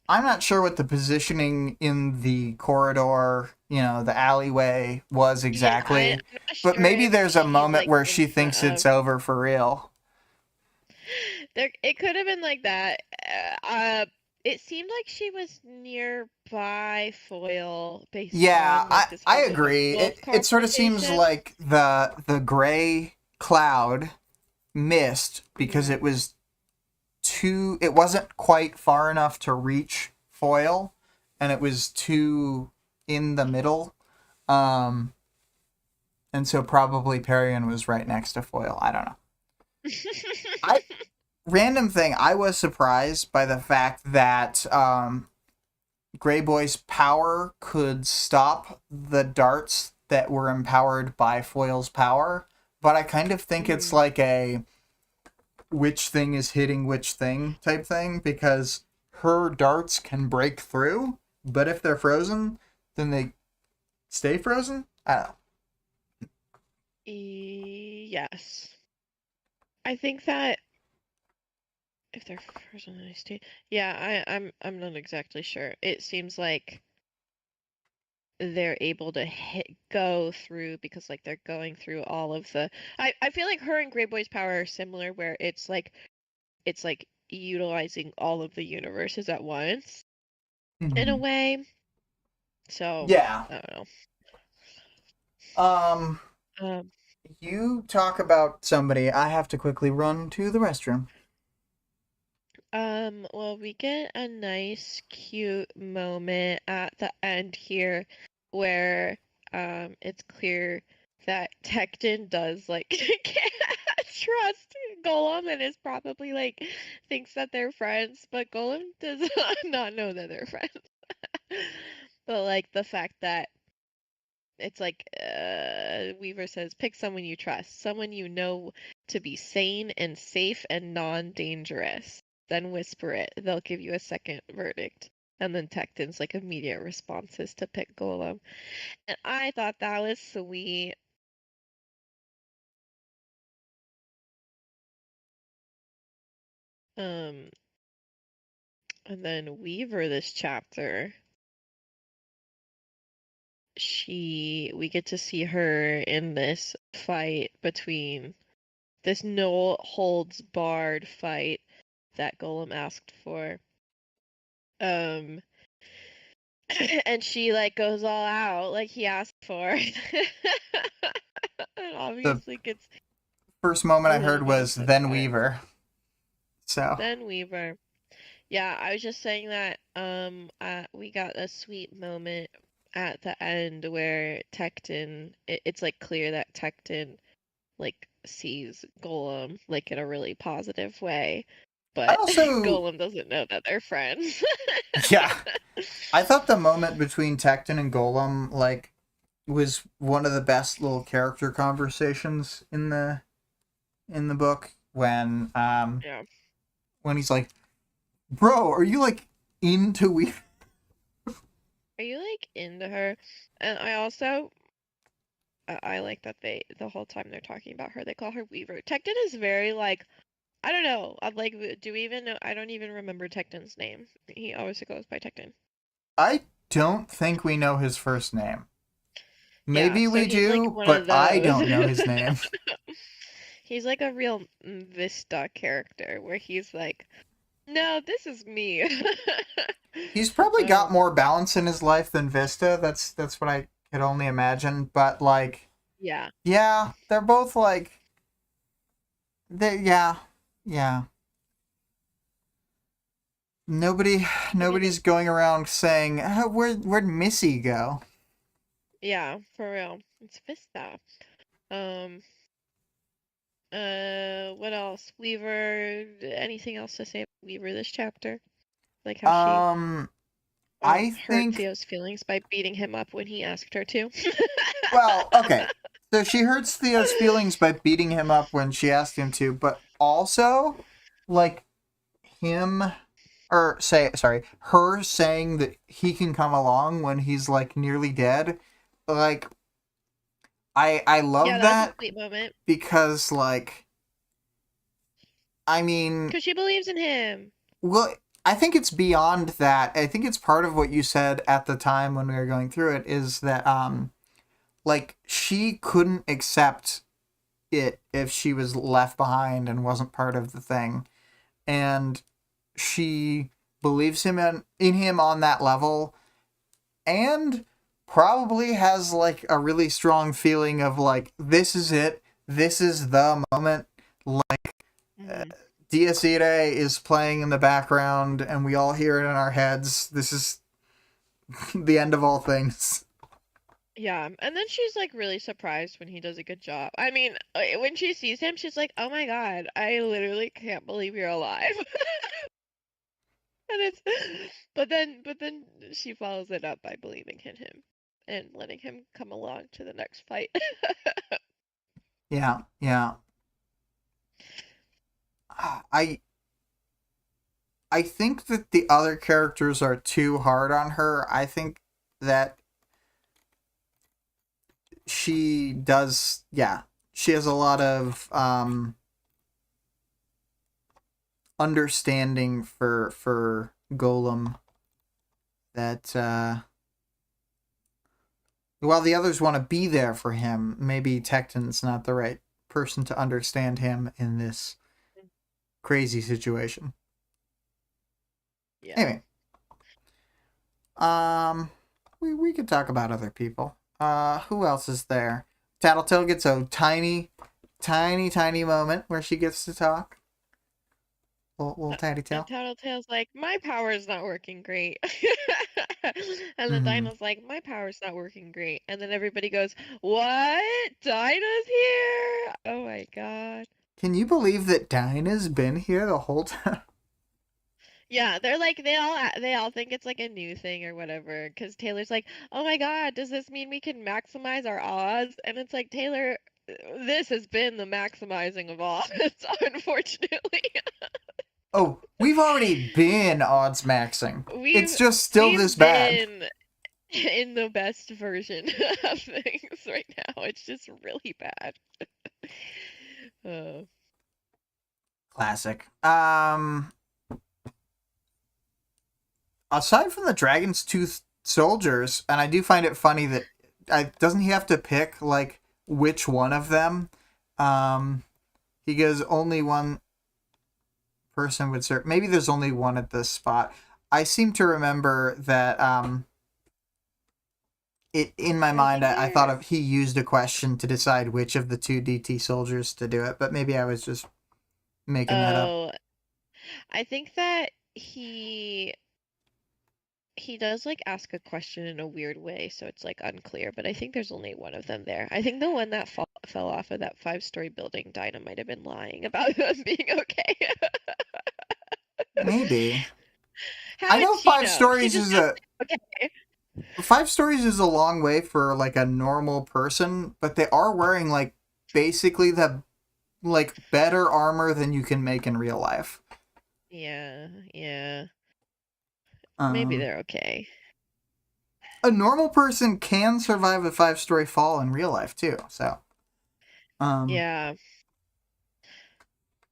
Speaker 1: I'm not sure what the positioning in the corridor, the alleyway was
Speaker 2: Yeah, I'm
Speaker 1: exactly,
Speaker 2: not
Speaker 1: but
Speaker 2: sure
Speaker 1: maybe
Speaker 2: if
Speaker 1: there's a
Speaker 2: she's
Speaker 1: moment
Speaker 2: like
Speaker 1: where
Speaker 2: in
Speaker 1: she
Speaker 2: front
Speaker 1: thinks
Speaker 2: of
Speaker 1: it's over for real.
Speaker 2: there. It could have been like that. It seemed like she was nearby Foil based
Speaker 1: Yeah,
Speaker 2: on like
Speaker 1: I
Speaker 2: this
Speaker 1: I
Speaker 2: whole back and
Speaker 1: agree.
Speaker 2: forth
Speaker 1: It sort of seems
Speaker 2: conversation.
Speaker 1: like the gray cloud missed because
Speaker 2: Mhm.
Speaker 1: it wasn't quite far enough to reach foil, and it was too in the middle. Um and so probably Perion was right next to foil. I don't know. I Random thing, I was surprised by the fact that Grey Boy's power could stop the darts that were empowered by Foil's power, but I kind of think it's
Speaker 2: Mm.
Speaker 1: like a which thing is hitting which thing type thing because her darts can break through, but if they're frozen, then they stay frozen. I don't know.
Speaker 2: Yes. I think that if they're frozen in a state, yeah, I'm not exactly sure. It seems like they're able to go through, because like they're going through all of the I feel like her and Grey Boy's power are similar, where it's like utilizing all of the universes at once in a
Speaker 1: Mhm.
Speaker 2: way. So
Speaker 1: Yeah.
Speaker 2: I don't
Speaker 1: Um,
Speaker 2: know.
Speaker 1: you talk about somebody. I have to quickly run to the restroom.
Speaker 2: Well, we get a nice, cute moment at the end here where, it's clear that Tecton does, like, can't trust Golem and is probably, like, thinks that they're friends, but Golem does not know that they're friends. But, like, the fact that it's like, Weaver says, pick someone you trust, someone you know to be sane and safe and non-dangerous. Then whisper it. They'll give you a second verdict. And then Tecton's like immediate response is to pick Golem. And I thought that was sweet. Um, and then Weaver this chapter, we get to see her in this fight between this no holds barred fight that Golem asked for. Um, and she like goes all out like he asked for. And
Speaker 1: The
Speaker 2: obviously gets
Speaker 1: first moment I
Speaker 2: lit
Speaker 1: heard
Speaker 2: up
Speaker 1: was
Speaker 2: by
Speaker 1: then
Speaker 2: fire.
Speaker 1: Weaver. So,
Speaker 2: Then Weaver. Yeah, I was just saying that we got a sweet moment at the end where Tecton it's like clear that Tecton like sees Golem like in a really positive way,
Speaker 1: I
Speaker 2: but
Speaker 1: also,
Speaker 2: Golem doesn't know that they're friends.
Speaker 1: yeah, I thought the moment between Tecton and Golem, like, was one of the best little character conversations in the book
Speaker 2: Yeah.
Speaker 1: when he's like, "Bro, are you like into Weaver?"
Speaker 2: Are you like into her? And I also I like that the whole time they're talking about her, they call her Weaver. Tecton is very like, I don't know. I'm like, do we even know? I don't even remember Tecton's name. He always goes by Tecton.
Speaker 1: I don't think we know his first name.
Speaker 2: Yeah,
Speaker 1: Maybe
Speaker 2: so
Speaker 1: we
Speaker 2: he's like
Speaker 1: do,
Speaker 2: one
Speaker 1: but
Speaker 2: of
Speaker 1: I
Speaker 2: those.
Speaker 1: don't know his name.
Speaker 2: He's like a real Vista character where he's like, no, this is me.
Speaker 1: He's probably got
Speaker 2: Um,
Speaker 1: more balance in his life than Vista. That's what I could only imagine. But like,
Speaker 2: yeah.
Speaker 1: yeah, they're both like, yeah, yeah.
Speaker 2: I mean,
Speaker 1: Nobody's going around saying, where'd Missy go?
Speaker 2: yeah, for real. It's Vista. Um, what else? Weaver, anything else to say about Weaver this chapter? Like how she
Speaker 1: Um, I
Speaker 2: hurt
Speaker 1: think.
Speaker 2: Theo's feelings by beating him up when he asked her to.
Speaker 1: Well, okay. So she hurts Theo's feelings by beating him up when she asked him to, but also, like, him or say sorry, her saying that he can come along when he's like nearly dead. Like, I
Speaker 2: Yeah,
Speaker 1: love
Speaker 2: that was a
Speaker 1: that
Speaker 2: sweet moment.
Speaker 1: because, like, I mean,
Speaker 2: Because she believes in him.
Speaker 1: well, I think it's beyond that. I think it's part of what you said at the time when we were going through it is that like, she couldn't accept it if she was left behind and wasn't part of the thing. And she believes in him on that level, and probably has like a really strong feeling of like, this is it, this is the moment. Like,
Speaker 2: Hmm.
Speaker 1: Dies Irae is playing in the background and we all hear it in our heads. This is the end of all things.
Speaker 2: Yeah, and then she's like really surprised when he does a good job. I mean, when she sees him, she's like, "Oh my God, I literally can't believe you're alive." And it's, but then she follows it up by believing in him and letting him come along to the next fight.
Speaker 1: Yeah, yeah. I I think that the other characters are too hard on her. I think that she does, yeah. She has a lot of understanding for Golem that While the others want to be there for him, maybe Tecton's not the right person to understand him in this crazy situation.
Speaker 2: Yeah.
Speaker 1: Anyway, we could talk about other people. Who else is there? Tattletale gets a tiny moment where she gets to talk. Little
Speaker 2: And
Speaker 1: Tattletale.
Speaker 2: Tattletale's like, my power's not working great. And the
Speaker 1: Mm-hmm.
Speaker 2: Dino's like, my power's not working great. And then everybody goes, what? Dino's here? Oh my god.
Speaker 1: Can you believe that Dinah's been here the whole time?
Speaker 2: Yeah, they're like they all think it's like a new thing or whatever. Because Taylor's like, oh my god, does this mean we can maximize our odds? And it's like, Taylor, this has been the maximizing of odds, unfortunately.
Speaker 1: Oh, we've already been odds maxing. It's
Speaker 2: We've
Speaker 1: just still this
Speaker 2: we've
Speaker 1: bad.
Speaker 2: been in the best version of things right now. It's just really bad. Uh,
Speaker 1: Classic. Aside from the Dragon's Tooth soldiers, and I do find it funny that doesn't he have to pick like which one of them? He goes only one person would serve. Maybe there's only one at this spot. I seem to remember that it in my
Speaker 2: I
Speaker 1: mind.
Speaker 2: think
Speaker 1: I thought
Speaker 2: they're
Speaker 1: of he used a question to decide which of the two DT soldiers to do it, but maybe I was just making that up.
Speaker 2: oh, I think that he does like ask a question in a weird way, so it's like unclear, but I think there's only one of them there. I think the one that fell off of that 5-story building, Dinah might have been lying about them being okay.
Speaker 1: Maybe.
Speaker 2: How
Speaker 1: I
Speaker 2: would
Speaker 1: know
Speaker 2: she know? She just knows it's okay.
Speaker 1: 5 stories is a long way for like a normal person, but they are wearing like basically the like better armor than you can make in real life.
Speaker 2: Yeah, yeah. Maybe
Speaker 1: Um,
Speaker 2: they're okay.
Speaker 1: a normal person can survive a 5 story fall in real life too. So, um,
Speaker 2: Yeah.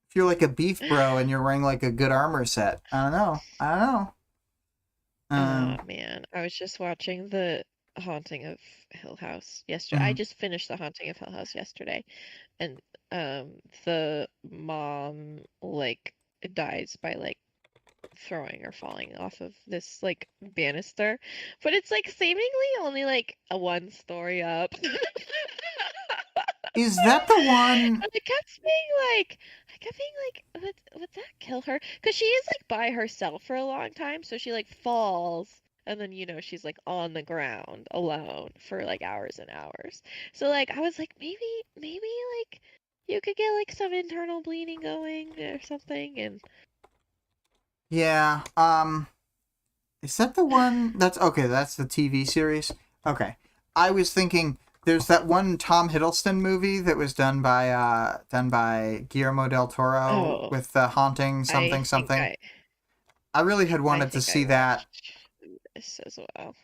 Speaker 1: if you're like a beef bro and you're wearing like a good armor set, I don't know. I don't know.
Speaker 2: Oh
Speaker 1: Um,
Speaker 2: man, I was just watching The Haunting of Hill House yesterday. I
Speaker 1: mhm.
Speaker 2: just finished The Haunting of Hill House yesterday, and the mom like dies by like throwing or falling off of this like banister, but it's like seemingly only like a 1 story up.
Speaker 1: Is that the one?
Speaker 2: And I kept being like, would that kill her? Because she is like by herself for a long time, so she like falls, and then she's like on the ground alone for like hours and hours. So like I was like, maybe like you could get like some internal bleeding going or something, and
Speaker 1: Yeah. Is that the one that's okay? That's the TV series. Okay, I was thinking there's that one Tom Hiddleston movie that was done by Guillermo del Toro
Speaker 2: oh,
Speaker 1: with the haunting
Speaker 2: I
Speaker 1: something
Speaker 2: think
Speaker 1: something.
Speaker 2: I
Speaker 1: I really had
Speaker 2: I
Speaker 1: wanted to
Speaker 2: think
Speaker 1: see
Speaker 2: I
Speaker 1: that,
Speaker 2: watched this as well.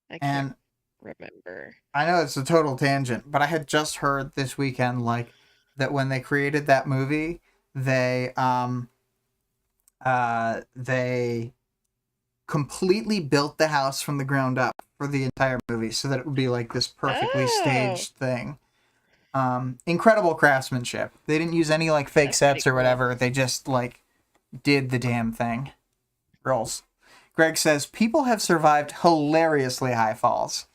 Speaker 2: I can't
Speaker 1: and
Speaker 2: remember.
Speaker 1: I know it's a total tangent, but I had just heard this weekend like that when they created that movie, they completely built the house from the ground up for the entire movie so that it would be like this perfectly
Speaker 2: Oh,
Speaker 1: staged thing. Incredible craftsmanship. They didn't use any like fake
Speaker 2: that's pretty
Speaker 1: sets or
Speaker 2: cool.
Speaker 1: whatever. They just like did the damn thing. Rolls. Greg says people have survived hilariously high falls.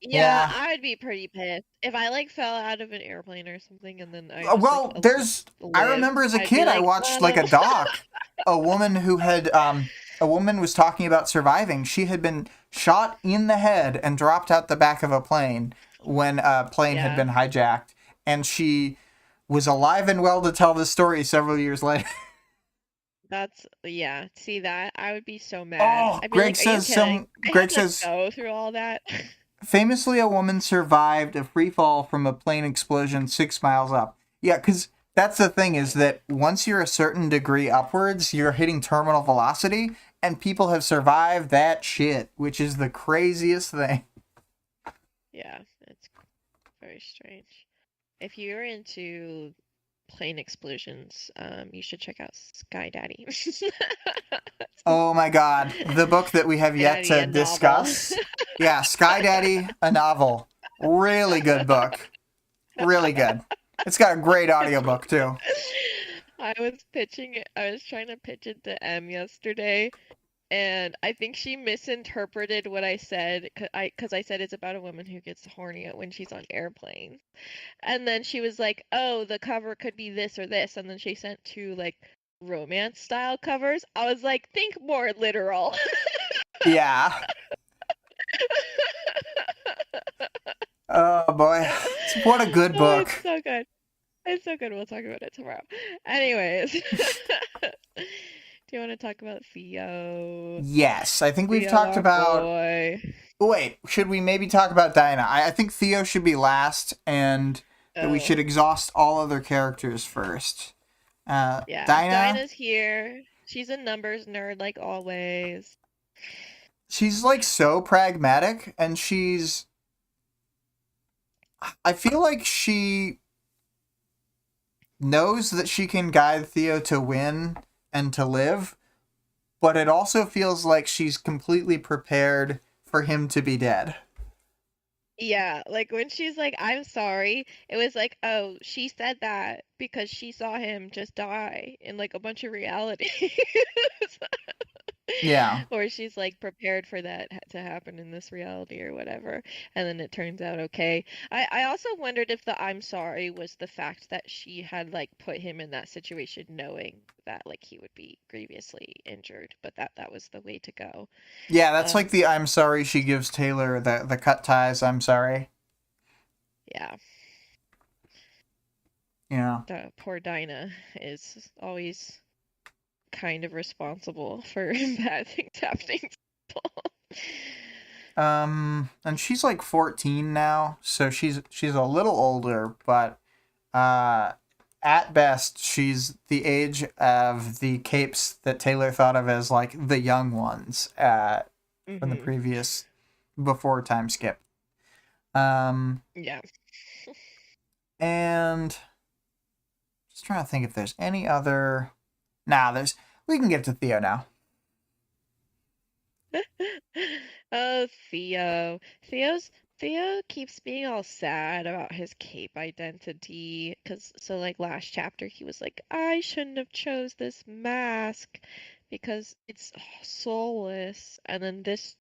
Speaker 2: Yeah,
Speaker 1: Yeah.
Speaker 2: I would be pretty pissed if I like fell out of an airplane or something and then I just like
Speaker 1: Well, there's. I
Speaker 2: lived.
Speaker 1: remember as a
Speaker 2: I'd be
Speaker 1: kid, I
Speaker 2: like,
Speaker 1: watched like a doc. A woman who had a woman was talking about surviving. She had been shot in the head and dropped out the back of a plane when a plane had
Speaker 2: yeah,
Speaker 1: been hijacked, and she was alive and well to tell this story several years later.
Speaker 2: yeah. See that? I would be so mad.
Speaker 1: Oh,
Speaker 2: I'd be like, are you kidding? I had
Speaker 1: Greg
Speaker 2: to
Speaker 1: says
Speaker 2: go through all that.
Speaker 1: famously a woman survived a free fall from a plane explosion 6 miles up. Yeah, because that's the thing is that once you're a certain degree upwards, you're hitting terminal velocity, and people have survived that shit, which is the craziest thing.
Speaker 2: Yeah, it's very strange. If you're into plane explosions, you should check out Sky Daddy.
Speaker 1: Oh my god, the book that we have
Speaker 2: Sky
Speaker 1: yet
Speaker 2: Daddy,
Speaker 1: to
Speaker 2: a novel.
Speaker 1: discuss. Yeah, Sky Daddy, a novel. Really good book. Really good. It's got a great audiobook too.
Speaker 2: I was trying to pitch it to Em yesterday, and I think she misinterpreted what I said, cause I said it's about a woman who gets horny when she's on airplanes. And then she was like, "Oh, the cover could be this or this." And then she sent two like romance style covers. I was like, "Think more literal."
Speaker 1: Yeah. Oh boy. What a good
Speaker 2: Oh, it's
Speaker 1: book.
Speaker 2: so good. It's so good. We'll talk about it tomorrow. Anyways, do you want to talk about Theo?
Speaker 1: Yes, I think we've
Speaker 2: Theo,
Speaker 1: talked
Speaker 2: our
Speaker 1: about.
Speaker 2: boy.
Speaker 1: Wait, should we maybe talk about Dinah? I think Theo should be last, and that we
Speaker 2: Oh,
Speaker 1: should exhaust all other characters first.
Speaker 2: yeah.
Speaker 1: Dinah,
Speaker 2: Dinah's here. She's a numbers nerd like always.
Speaker 1: she's like so pragmatic, and she's. I feel like she knows that she can guide Theo to win and to live, but it also feels like she's completely prepared for him to be dead.
Speaker 2: Yeah, like when she's like, "I'm sorry," it was like, oh, she said that because she saw him just die in like a bunch of realities.
Speaker 1: Yeah.
Speaker 2: Or she's like prepared for that to happen in this reality or whatever, and then it turns out okay. I also wondered if the "I'm sorry" was the fact that she had like put him in that situation knowing that like he would be grievously injured, but that was the way to go.
Speaker 1: Yeah, that's like
Speaker 2: Um,
Speaker 1: the I'm sorry she gives Taylor, the cut ties, I'm sorry.
Speaker 2: yeah,
Speaker 1: Yeah.
Speaker 2: the poor Dinah is always kind of responsible for bad things happening to people.
Speaker 1: And she's like 14 now, so she's a little older, but uh at best she's the age of the capes that Taylor thought of as like the young ones from the
Speaker 2: Hmm.
Speaker 1: previous before time skip. Um
Speaker 2: Yeah.
Speaker 1: and just trying to think if there's any other. Nah, there's. We can get to Theo now.
Speaker 2: Oh, Theo. Theo keeps being all sad about his cape identity. Cause so like last chapter he was like, I shouldn't have chose this mask because it's soulless. And then this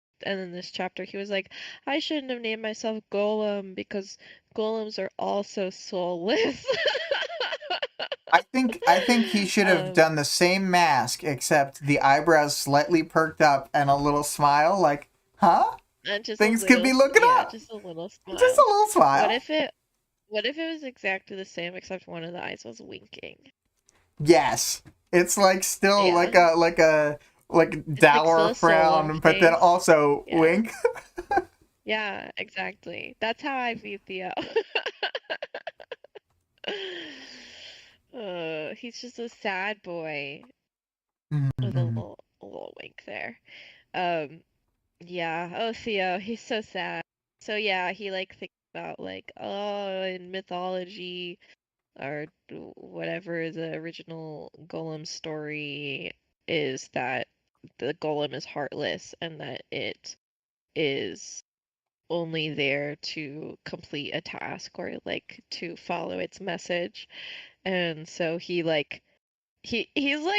Speaker 2: chapter he was like, I shouldn't have named myself Golem because golems are also soulless.
Speaker 1: I think he should have
Speaker 2: Um,
Speaker 1: done the same mask except the eyebrows slightly perked up and a little smile, like, huh?
Speaker 2: and just a
Speaker 1: Things could
Speaker 2: little,
Speaker 1: be looking
Speaker 2: yeah,
Speaker 1: up.
Speaker 2: just a little
Speaker 1: Just
Speaker 2: smile.
Speaker 1: a little
Speaker 2: What
Speaker 1: smile.
Speaker 2: if it What if it was exactly the same except one of the eyes was winking?
Speaker 1: Yes, it's like still
Speaker 2: Yeah.
Speaker 1: like
Speaker 2: It's like still
Speaker 1: dour
Speaker 2: a solemn
Speaker 1: frown, but then
Speaker 2: face.
Speaker 1: also
Speaker 2: Yeah.
Speaker 1: wink.
Speaker 2: Yeah, exactly. That's how I view Theo. He's just a sad boy with
Speaker 1: Mhm.
Speaker 2: a little wink there. Um, yeah. Oh, Theo, he's so sad. So yeah, he like thinks about like, oh, in mythology or whatever the original Golem story is that the Golem is heartless and that it is only there to complete a task or like to follow its message. And so he's like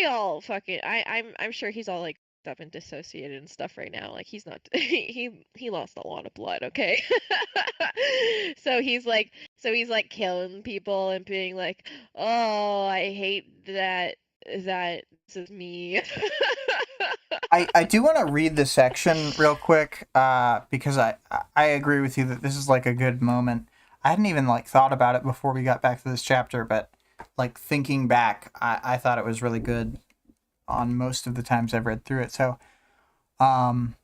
Speaker 2: all fucking I'm sure he's all like up and dissociated and stuff right now. Like he's not he lost a lot of blood, okay? So he's like killing people and being like, "Oh, I hate that this is me."
Speaker 1: I do want to read the section real quick because I agree with you that this is like a good moment. I hadn't even like thought about it before we got back to this chapter, but like thinking back, I thought it was really good on most of the times I've read through it. So, um,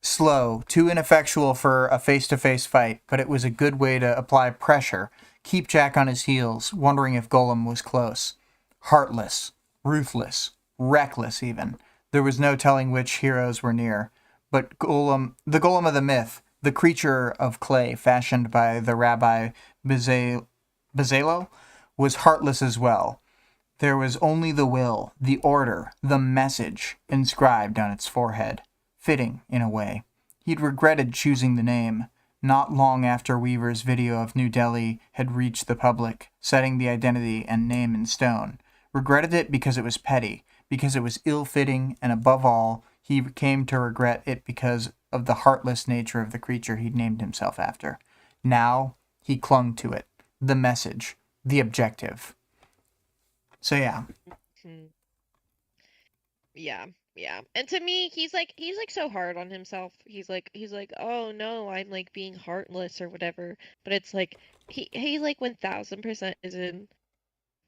Speaker 1: slow, too ineffectual for a face-to-face fight, but it was a good way to apply pressure, keep Jack on his heels, wondering if Golem was close. Heartless, ruthless, reckless even. There was no telling which heroes were near. But the Golem of the myth, the creature of clay fashioned by the Rabbi Bezalel, was heartless as well. There was only the will, the order, the message inscribed on its forehead. Fitting, in a way. He'd regretted choosing the name. not long after Weaver's video of New Delhi had reached the public, setting the identity and name in stone. Regretted it because it was petty, because it was ill-fitting, and above all, he came to regret it because of the heartless nature of the creature he'd named himself after. Now, he clung to it. The message. The objective. So yeah.
Speaker 2: Yeah, yeah. And to me, he's like so hard on himself. He's like, oh no, I'm like being heartless or whatever. But it's like he like 1000% is in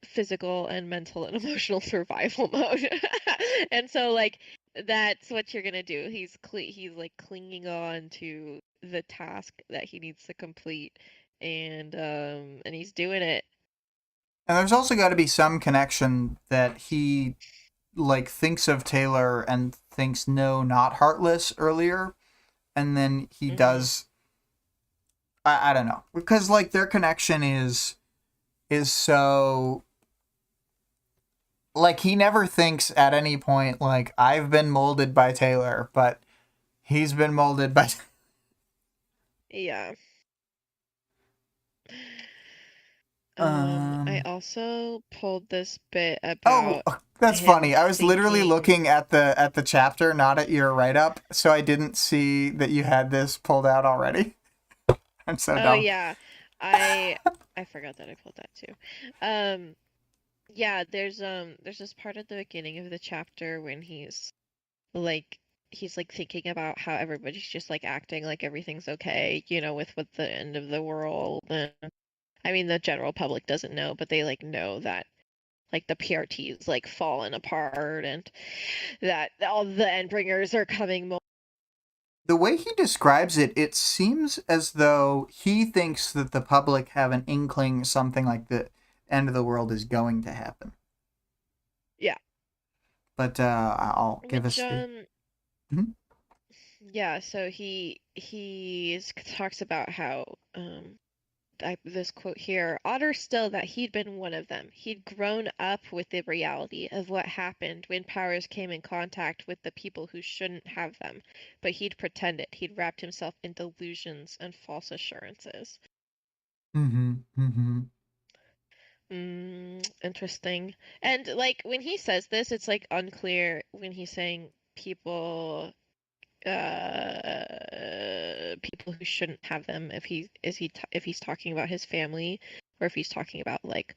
Speaker 2: physical and mental and emotional survival mode. And so like that's what you're gonna do. He's like clinging on to the task that he needs to complete, and he's doing it.
Speaker 1: And there's also got to be some connection that he like thinks of Taylor and thinks no, not heartless earlier, and then he does. I don't know, because like their connection is so like he never thinks at any point like I've been molded by Taylor, but he's been molded by.
Speaker 2: Yeah. I
Speaker 1: Um.
Speaker 2: also pulled this bit
Speaker 1: Oh,
Speaker 2: about
Speaker 1: that's
Speaker 2: him
Speaker 1: funny. I was literally
Speaker 2: thinking.
Speaker 1: looking at the chapter, not at your write up, so I didn't see that you had this pulled out already. I'm so
Speaker 2: Oh
Speaker 1: dumb.
Speaker 2: yeah, I forgot that I pulled that too. Yeah, there's this part at the beginning of the chapter when like he's like thinking about how everybody's just like acting like everything's okay, with the end of the world. And I mean, the general public doesn't know, but they like know that like the PRT's like fallen apart and that all the Endbringers are coming.
Speaker 1: The way he describes it, it seems as though he thinks that the public have an inkling something like the end of the world is going to happen.
Speaker 2: Yeah.
Speaker 1: But I'll give
Speaker 2: Which
Speaker 1: us the. Mhm.
Speaker 2: yeah, so he talks about how this quote here, odder still that he'd been one of them. He'd grown up with the reality of what happened when powers came in contact with the people who shouldn't have them, but he'd pretended. He'd wrapped himself in delusions and false assurances.
Speaker 1: Mm-hmm.
Speaker 2: Interesting. And like when he says this, it's like unclear when he's saying people who shouldn't have them, if he's talking about his family, or if he's talking about like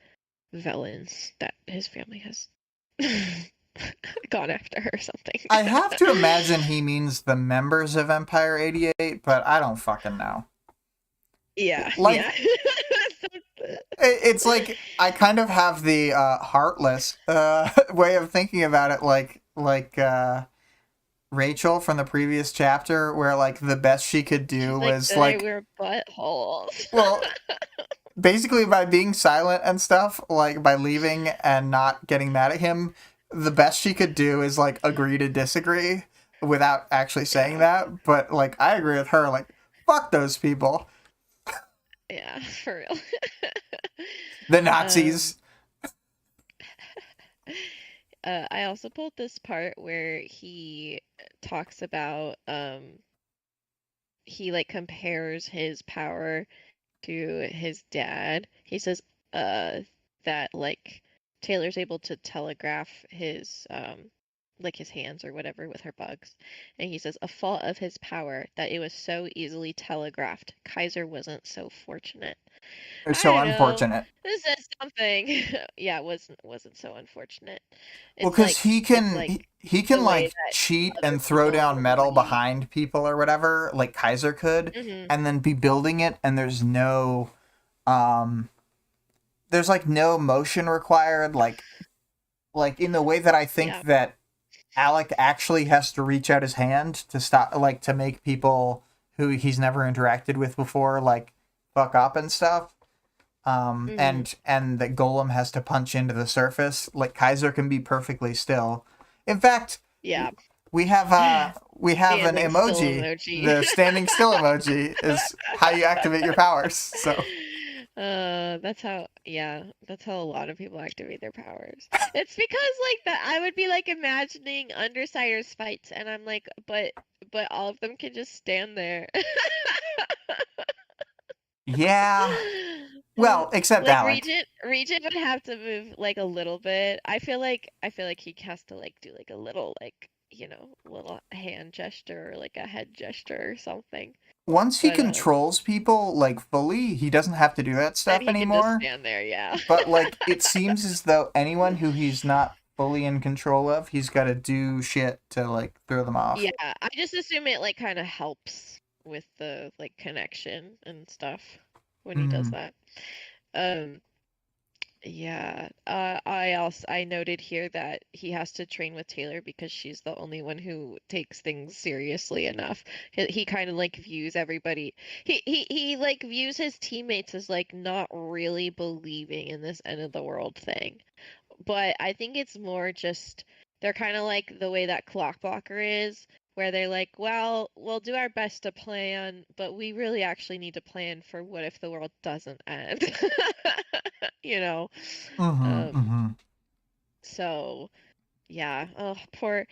Speaker 2: villains that his family has gone after or something.
Speaker 1: I have to imagine he means the members of Empire 88, but I don't fucking know.
Speaker 2: Yeah,
Speaker 1: Like,
Speaker 2: yeah.
Speaker 1: it's like I kind of have the heartless way of thinking about it, like Rachel from the previous chapter, where like the best she could
Speaker 2: She's
Speaker 1: do
Speaker 2: like,
Speaker 1: was
Speaker 2: did I
Speaker 1: like,
Speaker 2: wear buttholes?
Speaker 1: well, basically by being silent and stuff, like by leaving and not getting mad at him, the best she could do is like agree to disagree without actually saying
Speaker 2: Yeah,
Speaker 1: that. But like I agree with her, like fuck those people,
Speaker 2: yeah, for real.
Speaker 1: the
Speaker 2: Um,
Speaker 1: Nazis.
Speaker 2: I also pulled this part where he talks about he like compares his power to his dad. He says uh that like Taylor's able to telegraph his like his hands or whatever with her bugs. And he says a fault of his power that it was so easily telegraphed. Kaiser wasn't so fortunate.
Speaker 1: It's
Speaker 2: I
Speaker 1: so
Speaker 2: don't know.
Speaker 1: unfortunate.
Speaker 2: This is something. Yeah, it wasn't so unfortunate.
Speaker 1: Well,
Speaker 2: It's
Speaker 1: because
Speaker 2: like
Speaker 1: he
Speaker 2: it's
Speaker 1: can
Speaker 2: like
Speaker 1: he
Speaker 2: the
Speaker 1: can
Speaker 2: way
Speaker 1: like
Speaker 2: that
Speaker 1: cheat
Speaker 2: other
Speaker 1: and throw
Speaker 2: people
Speaker 1: down
Speaker 2: were
Speaker 1: metal
Speaker 2: lucky.
Speaker 1: behind people or whatever, like Kaiser could, and then be building it, and um there's like no motion required, like in the way that I think
Speaker 2: Yeah.
Speaker 1: that Alec actually has to reach out his hand to stop, like to make people who he's never interacted with before like fuck up and stuff.
Speaker 2: Mhm.
Speaker 1: And that Golem has to punch into the surface. Like Kaiser can be perfectly still. In fact,
Speaker 2: Yeah.
Speaker 1: we have an
Speaker 2: Standing still
Speaker 1: emoji.
Speaker 2: emoji.
Speaker 1: The standing still emoji is how you activate your powers. So
Speaker 2: That's how a lot of people activate their powers. It's because like that I would be like imagining Undersiders fights and I'm like, but all of them can just stand there.
Speaker 1: Yeah. Well, except
Speaker 2: Like
Speaker 1: Alec.
Speaker 2: Regent would have to move like a little bit. I feel like he has to like do like a little like, little hand gesture or like a head gesture or something.
Speaker 1: Once he
Speaker 2: But
Speaker 1: controls people, like, fully, he doesn't have to do that
Speaker 2: then
Speaker 1: stuff
Speaker 2: he can just
Speaker 1: anymore.
Speaker 2: stand there, yeah.
Speaker 1: But, like, it seems as though anyone who he's not fully in control of, he's got to do shit to, like, throw them off.
Speaker 2: Yeah, I just assume it like kind of helps with the like connection and stuff when he does
Speaker 1: Hmm.
Speaker 2: that. Um, yeah. I noted here that he has to train with Taylor because she's the only one who takes things seriously enough. He kind of like views everybody. He like views his teammates as like not really believing in this end of the world thing. But I think it's more just they're kind of like the way that Clockblocker is, where they're like, well, we'll do our best to plan, but we really actually need to plan for what if the world doesn't end. You know?
Speaker 1: Mm-hmm.
Speaker 2: Um,
Speaker 1: Mm-hmm.
Speaker 2: so yeah. Oh, poor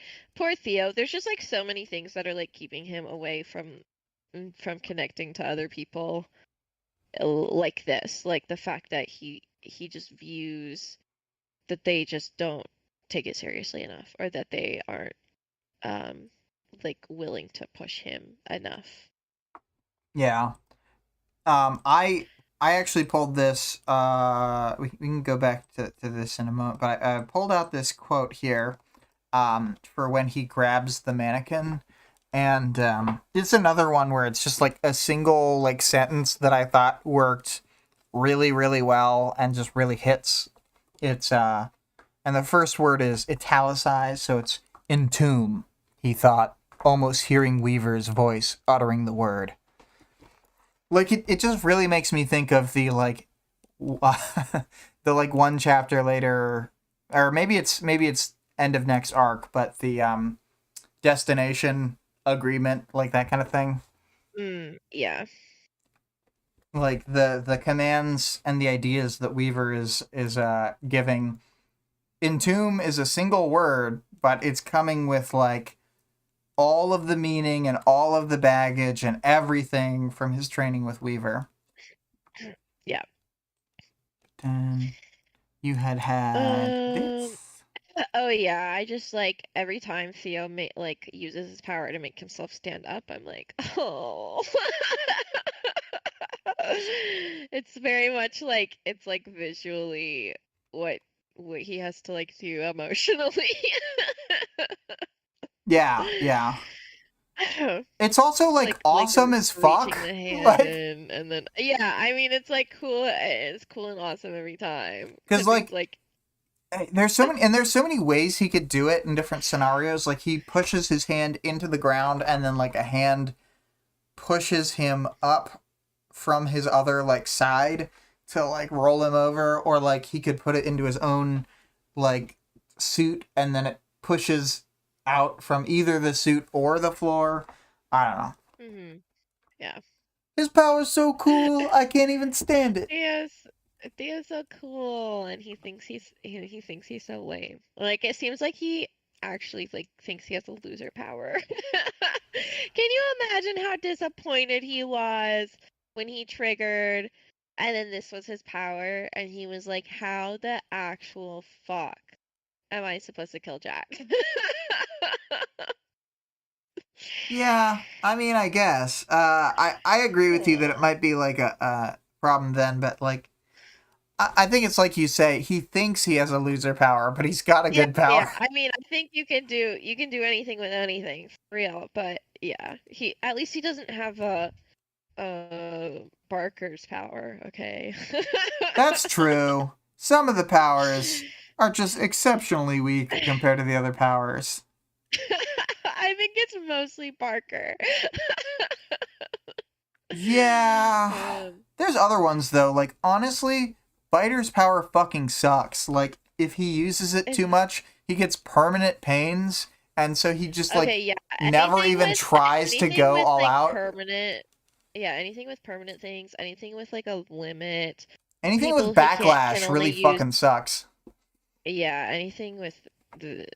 Speaker 2: Theo. There's just like so many things that are like keeping him away from connecting to other people like this. Like the fact that he just views that they just don't take it seriously enough or that they aren't um like willing to push him enough.
Speaker 1: Yeah. I actually pulled this. We can go back to this in a moment, but I pulled out this quote here. For when he grabs the mannequin, and it's another one where it's just like a single like sentence that I thought worked really really well and just really hits. It's and the first word is italicized, so it's entomb. He thought, almost hearing Weaver's voice uttering the word. Like it just really makes me think of the like the like one chapter later, or maybe it's end of next arc, but the destination agreement, like that kind of thing.
Speaker 2: Yeah.
Speaker 1: Like the commands and the ideas that Weaver is giving. Entomb is a single word, but it's coming with like all of the meaning and all of the baggage and everything from his training with Weaver.
Speaker 2: Yeah.
Speaker 1: And you had
Speaker 2: Um
Speaker 1: this.
Speaker 2: oh yeah, I just like every time Theo like uses his power to make himself stand up, I'm like, "Oh." It's very much like it's like visually what what he has to like do emotionally.
Speaker 1: Yeah, yeah. It's also like
Speaker 2: Like
Speaker 1: awesome as
Speaker 2: reaching
Speaker 1: fuck.
Speaker 2: the hand
Speaker 1: Like,
Speaker 2: in and then yeah, I mean it's like cool, it's cool and awesome every time
Speaker 1: because
Speaker 2: because he's
Speaker 1: like
Speaker 2: like
Speaker 1: there's so many ways he could do it in different scenarios. Like he pushes his hand into the ground, and then like a hand pushes him up from his other like side to like roll him over, or like he could put it into his own like suit, and then it pushes out from either the suit or the floor. I don't know.
Speaker 2: yeah.
Speaker 1: His power's so cool, I can't even stand it.
Speaker 2: Theo's Theo's so cool, and he thinks he's so lame. Like it seems like he actually like thinks he has a loser power. Can you imagine how disappointed he was when he triggered, and then this was his power, and he was like, "How the actual fuck am I supposed to kill Jack?"
Speaker 1: Yeah, I mean, I guess. I agree with you that it
Speaker 2: Aw.
Speaker 1: might be like a problem then, but like I think it's like you say, he thinks he has a loser power, but he's got a
Speaker 2: Yeah,
Speaker 1: good
Speaker 2: yeah.
Speaker 1: power.
Speaker 2: I mean, I think you can do anything with anything for real, but yeah, he at least he doesn't have Barker's power, okay?
Speaker 1: That's true. Some of the powers are just exceptionally weak compared to the other powers.
Speaker 2: I think it's mostly Barker.
Speaker 1: Yeah.
Speaker 2: Um,
Speaker 1: There's other ones though. Like honestly, Biter's power fucking sucks. Like if he uses it too
Speaker 2: it's
Speaker 1: much, he gets permanent pains, and so he just like
Speaker 2: okay, yeah.
Speaker 1: never even tries to
Speaker 2: Anything
Speaker 1: go
Speaker 2: with
Speaker 1: all
Speaker 2: like
Speaker 1: out.
Speaker 2: permanent, yeah, anything with permanent things, anything with like a limit,
Speaker 1: Anything
Speaker 2: people
Speaker 1: with
Speaker 2: who can
Speaker 1: backlash
Speaker 2: only
Speaker 1: really
Speaker 2: use
Speaker 1: fucking sucks.
Speaker 2: yeah, anything with the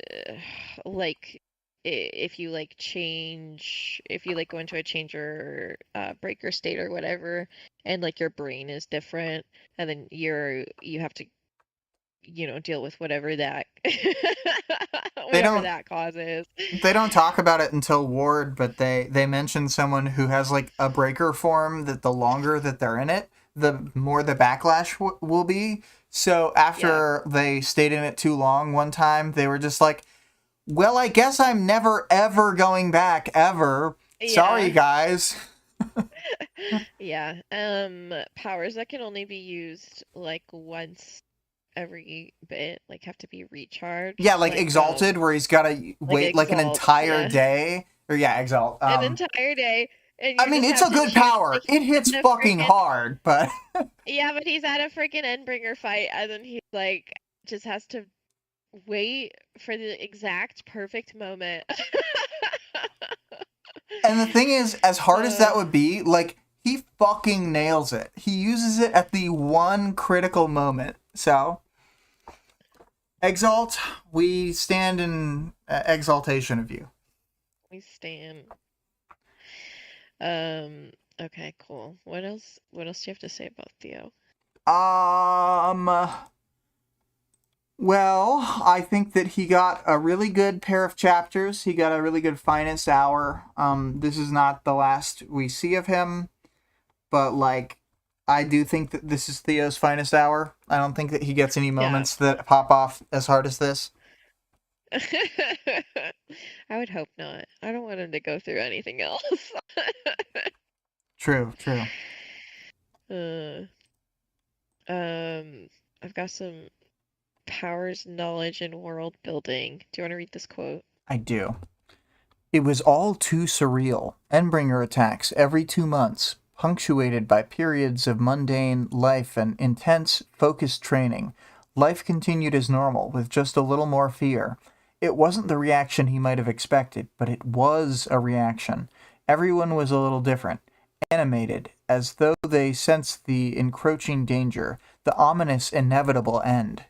Speaker 2: like if you like change, if you like go into a changer breaker state or whatever, and like your brain is different, and then you have to, deal with whatever that
Speaker 1: They
Speaker 2: whatever
Speaker 1: don't
Speaker 2: that causes.
Speaker 1: they don't talk about it until Ward, but they mention someone who has like a breaker form that the longer that they're in it, the more the backlash will be. So
Speaker 2: Yeah.
Speaker 1: after they stayed in it too long one time, they were just like, "Well, I guess I'm never ever going back ever. Sorry,
Speaker 2: Yeah.
Speaker 1: guys."
Speaker 2: Yeah. Powers that can only be used like once every bit, like have to be
Speaker 1: Yeah,
Speaker 2: recharged,
Speaker 1: like Exalted, where he's got to
Speaker 2: like
Speaker 1: wait like an
Speaker 2: exalt,
Speaker 1: entire
Speaker 2: yeah.
Speaker 1: day. Or yeah, Exalt.
Speaker 2: An entire day, and
Speaker 1: I
Speaker 2: you
Speaker 1: mean,
Speaker 2: just
Speaker 1: it's
Speaker 2: have
Speaker 1: a
Speaker 2: to
Speaker 1: good
Speaker 2: choose,
Speaker 1: power.
Speaker 2: like
Speaker 1: It hits
Speaker 2: he's at a
Speaker 1: fucking
Speaker 2: freaking,
Speaker 1: hard, but
Speaker 2: yeah, but he's at a freaking Endbringer fight, and then he like just has to wait for the exact perfect moment.
Speaker 1: and the thing is, as hard as
Speaker 2: uh,
Speaker 1: that would be, like he fucking nails it. He uses it at the one critical moment. So, Exalt, we stand in exaltation of you.
Speaker 2: we stand. Um, okay, cool. What else do you have to say about Theo?
Speaker 1: Um, well, I think that he got a really good pair of chapters. He got a really good finest hour. This is not the last we see of him, but like, I do think that this is Theo's finest hour. I don't think that he gets any
Speaker 2: Yeah.
Speaker 1: moments that pop off as hard as this.
Speaker 2: I would hope not. I don't want him to go through anything else.
Speaker 1: True, true.
Speaker 2: Uh, um, I've got some powers, knowledge, and world building. Do you want to read this quote?
Speaker 1: I do. It was all too surreal. Endbringer attacks every 2 months, punctuated by periods of mundane life and intense, focused training. Life continued as normal, with just a little more fear. It wasn't the reaction he might have expected, but it was a reaction. Everyone was a little different, animated, as though they sensed the encroaching danger, the ominous, inevitable end.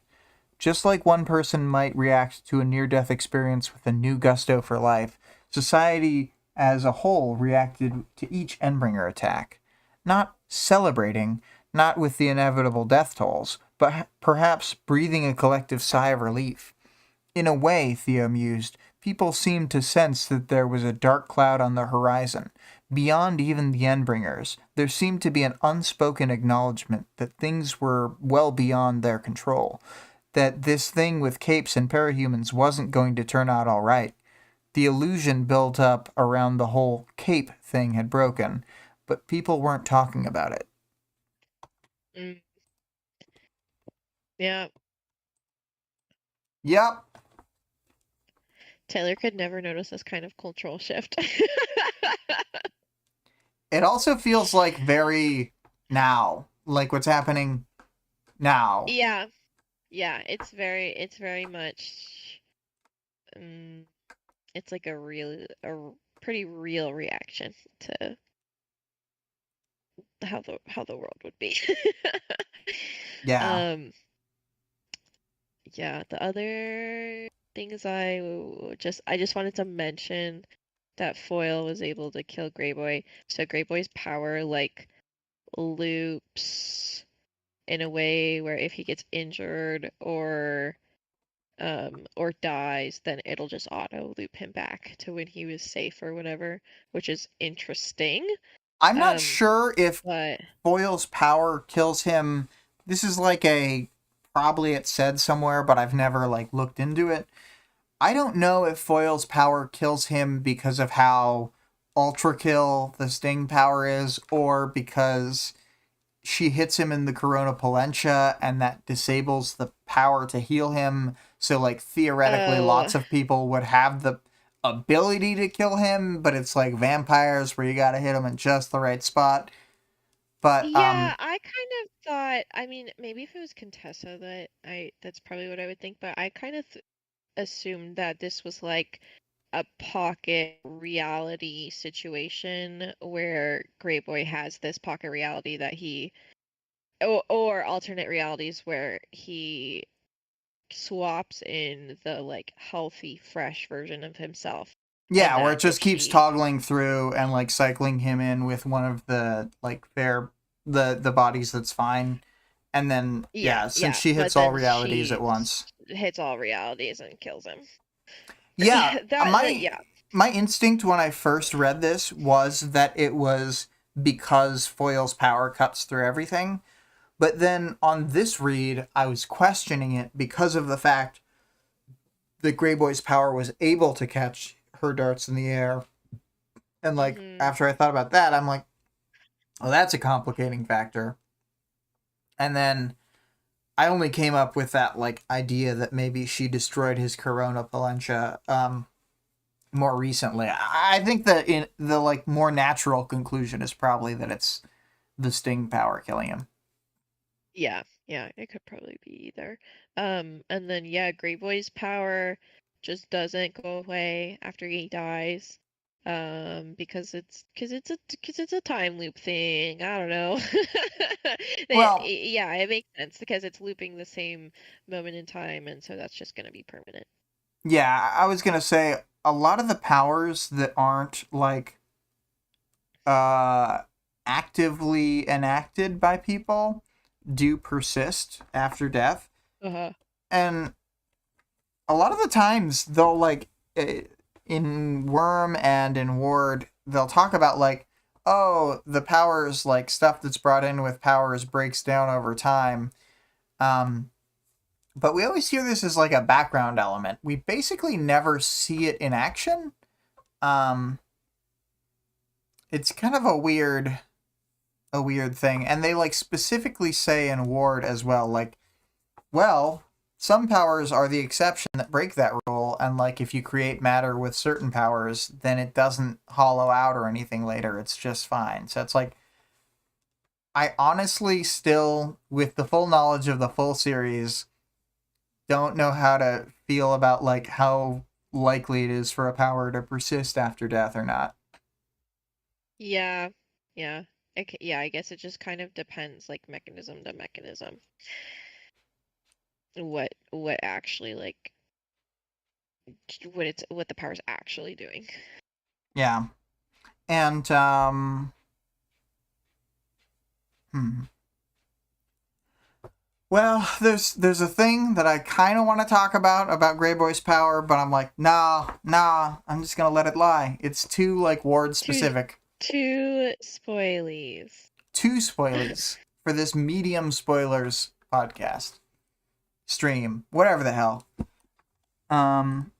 Speaker 1: Just like one person might react to a near death experience with a new gusto for life, society as a whole reacted to each Endbringer attack. Not celebrating, not with the inevitable death tolls, but perhaps breathing a collective sigh of relief. In a way, Theo mused, people seemed to sense that there was a dark cloud on the horizon. Beyond even the Endbringers, there seemed to be an unspoken acknowledgement that things were well beyond their control, that this thing with capes and parahumans wasn't going to turn out all right. The illusion built up around the whole cape thing had broken, but people weren't talking about it.
Speaker 2: Mm, yeah,
Speaker 1: Yep.
Speaker 2: Taylor could never notice this kind of cultural shift.
Speaker 1: It also feels like very now, like what's happening now.
Speaker 2: Yeah, yeah, it's very much, um, it's like pretty real reaction to how the world would be.
Speaker 1: Yeah.
Speaker 2: Um, yeah, the other things I just wanted to mention that Foil was able to kill Greyboy. So Greyboy's power like loops in a way where if he gets injured or dies, then it'll just auto loop him back to when he was safe or whatever, which is interesting.
Speaker 1: I'm not
Speaker 2: Um,
Speaker 1: sure if
Speaker 2: but
Speaker 1: Foil's power kills him. This is like a probably it said somewhere, but I've never like looked into it. I don't know if Foil's power kills him because of how ultra kill the Sting power is, or because she hits him in the Corona Palencia and that disables the power to heal him. So, like, theoretically,
Speaker 2: oh
Speaker 1: lots of people would have the ability to kill him, but it's like vampires where you gotta hit them in just the right spot. But,
Speaker 2: yeah, I kind of thought, I mean, maybe if it was Contessa that's probably what I would think, but I kind of assumed that this was like a pocket reality situation where Greyboy has this pocket reality that or alternate realities where he swaps in the like healthy, fresh version of himself
Speaker 1: Yeah,
Speaker 2: and
Speaker 1: where
Speaker 2: that
Speaker 1: it just
Speaker 2: if
Speaker 1: keeps
Speaker 2: she,
Speaker 1: toggling through and like cycling him in with one of the like the bodies that's fine. And then
Speaker 2: yeah,
Speaker 1: yeah, since
Speaker 2: yeah,
Speaker 1: she
Speaker 2: but
Speaker 1: hits all
Speaker 2: then
Speaker 1: realities at
Speaker 2: she
Speaker 1: once.
Speaker 2: hits all realities and kills him.
Speaker 1: Yeah,
Speaker 2: That
Speaker 1: my
Speaker 2: yeah.
Speaker 1: my instinct when I first read this was that it was because Foyle's power cuts through everything. But then on this read, I was questioning it because of the fact that Grey Boy's power was able to catch her darts in the air. And like
Speaker 2: Mhm.
Speaker 1: after I thought about that, I'm like, oh, that's a complicating factor. And then I only came up with that like idea that maybe she destroyed his Corona Palencia more recently. I think that in the like more natural conclusion is probably that it's the Sting power killing him.
Speaker 2: Yeah, yeah, it could probably be either. And then yeah, Grey Boy's power just doesn't go away after he dies. Because it's a time loop thing. I don't know.
Speaker 1: Well,
Speaker 2: Yeah, it makes sense because it's looping the same moment in time, and so that's just gonna be permanent.
Speaker 1: yeah, I was gonna say a lot of the powers that aren't like uh actively enacted by people do persist after death.
Speaker 2: Uh-huh.
Speaker 1: And a lot of the times they'll like in Worm and in Ward they'll talk about like, oh, the powers, like stuff that's brought in with powers breaks down over time. um but we always hear this as like a background element. We basically never see it in action. um it's kind of a weird thing, and they like specifically say in Ward as well, like, well, some powers are the exception that break that rule, and like if you create matter with certain powers, then it doesn't hollow out or anything later. It's just fine. So it's like I honestly still, with the full knowledge of the full series, don't know how to feel about like how likely it is for a power to persist after death or not.
Speaker 2: Yeah, yeah. Yeah, I guess it just kind of depends, like mechanism to mechanism, what actually like what the power's actually doing.
Speaker 1: Yeah. And hmm. Well, there's a thing that I kind of want to talk about Grey Boy's power, but I'm like, nah, I'm just gonna let it lie. It's too like Ward
Speaker 2: Two
Speaker 1: specific.
Speaker 2: two spoilies.
Speaker 1: Too spoilies for this medium spoilers podcast stream, whatever the hell. Um,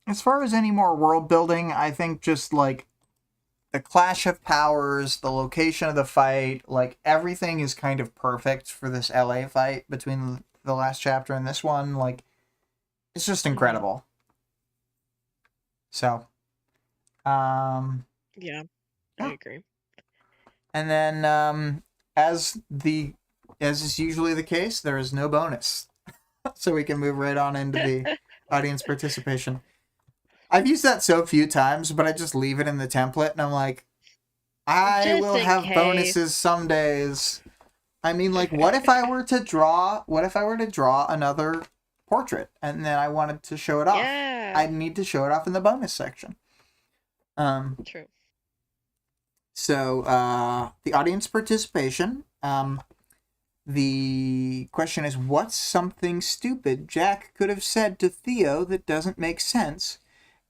Speaker 1: as far as any more world building, I think just like the clash of powers, the location of the fight, like everything is kind of perfect for this LA fight between the last chapter and this one. Like it's just
Speaker 2: Hmm.
Speaker 1: incredible. So, um,
Speaker 2: Yeah, I
Speaker 1: yeah.
Speaker 2: agree.
Speaker 1: And then, as the as is usually the case, there is no bonus, so we can move right on into the audience participation. I've used that so few times, but I just leave it in the template, and I'm like, I
Speaker 2: Just
Speaker 1: will
Speaker 2: in
Speaker 1: have
Speaker 2: case.
Speaker 1: bonuses some days. I mean, like, what if I were to draw? What if I were to draw another portrait, and then I wanted to show it off?
Speaker 2: Yeah,
Speaker 1: I'd need to show it off in the bonus section. Um,
Speaker 2: true.
Speaker 1: so the audience participation. The question is, what's something stupid Jack could have said to Theo that doesn't make sense?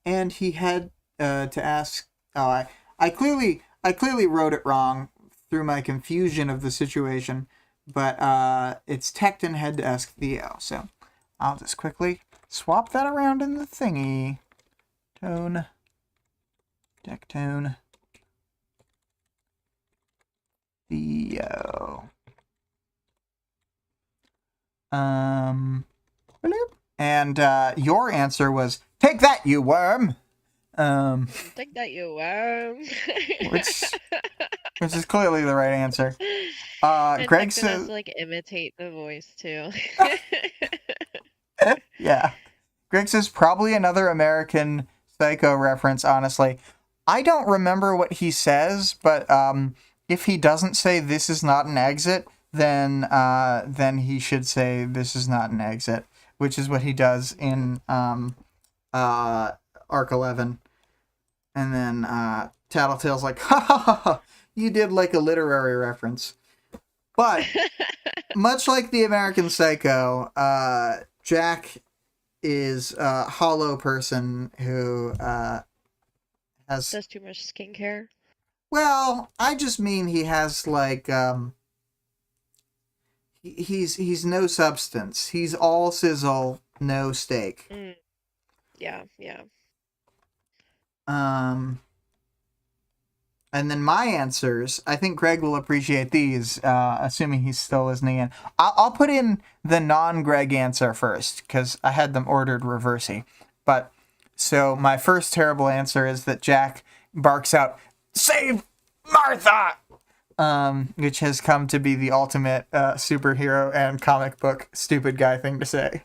Speaker 1: And he had to ask. Oh, I clearly wrote it wrong through my confusion of the situation, but it's Tecton had to ask Theo. So I'll just quickly swap that around in the thingy. Tone, deck tone, Theo. Bloop. And your answer was, "Take that, you worm."
Speaker 2: Take that, you
Speaker 1: Which is clearly the right answer.
Speaker 2: And
Speaker 1: Greg
Speaker 2: Tecton has
Speaker 1: says,
Speaker 2: to like imitate the voice too.
Speaker 1: yeah. Greg says probably another American Psycho reference. Honestly, I don't remember what he says, but if he doesn't say "this is not an exit," then he should say "this is not an exit," which is what he does in Arc 11. And then Tattletale's like, ha ha ha ha, you did like a literary reference. But much like the American Psycho, Jack is a hollow person who has...
Speaker 2: Does too much skincare.
Speaker 1: Well, I just mean he has like he's no substance. He's all sizzle, no steak.
Speaker 2: Yeah, yeah.
Speaker 1: And then my answers, I think Greg will appreciate these, assuming he's still listening in. I'll put in the non-Greg answer first, because I had them ordered reversey. But, so my first terrible answer is that Jack barks out, "Save Martha!" Which has come to be the ultimate superhero and comic book stupid guy thing to say.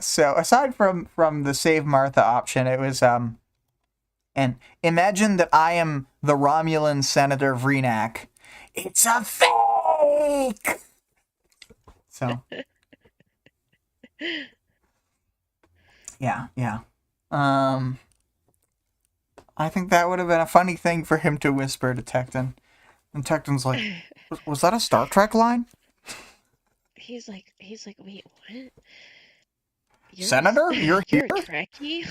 Speaker 1: So aside from the Save Martha option, it was and imagine that I am the Romulan Senator Vreenak. It's a fake. So yeah. I think that would have been a funny thing for him to whisper to Tecton. And Tecton's like, was that a Star Trek line?
Speaker 2: He's like, wait, what?
Speaker 1: Senator, you're here?
Speaker 2: You're a Trekkie?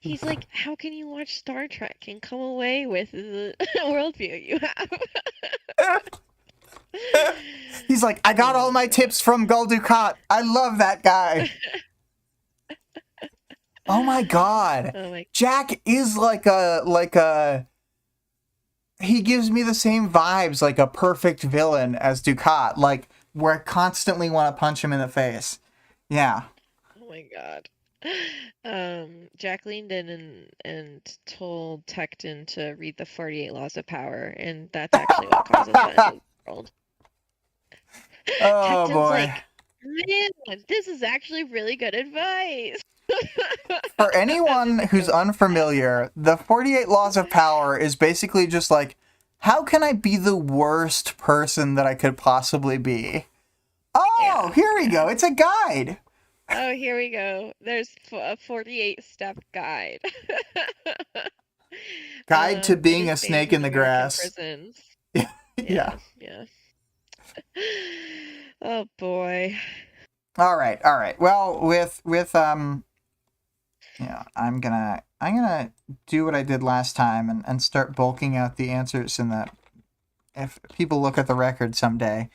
Speaker 2: He's like, how can you watch Star Trek and come away with the worldview you have?
Speaker 1: He's like, I got all my tips from Gul Dukat. I love that guy. Oh my god.
Speaker 2: Oh my...
Speaker 1: Jack is like a he gives me the same vibes, like a perfect villain as Dukat, like where I constantly want to punch him in the face. Yeah.
Speaker 2: Oh my god. Jack leaned in and told Tecton to read the 48 Laws of Power, and that's actually what causes the end of the world.
Speaker 1: Oh
Speaker 2: Tecton's
Speaker 1: boy.
Speaker 2: like, man, this is actually really good advice.
Speaker 1: For anyone who's unfamiliar, the 48 Laws of Power is basically just like, how can I be the worst person that I could possibly be? Oh, yeah, here we go. It's a guide.
Speaker 2: Oh, here we go. There's a 48-step guide.
Speaker 1: Guide to being a snake in the grass.
Speaker 2: Prisons.
Speaker 1: Yeah.
Speaker 2: Oh boy.
Speaker 1: All right. Well, with yeah, I'm gonna do what I did last time and start bulking out the answers, and that if people look at the record someday,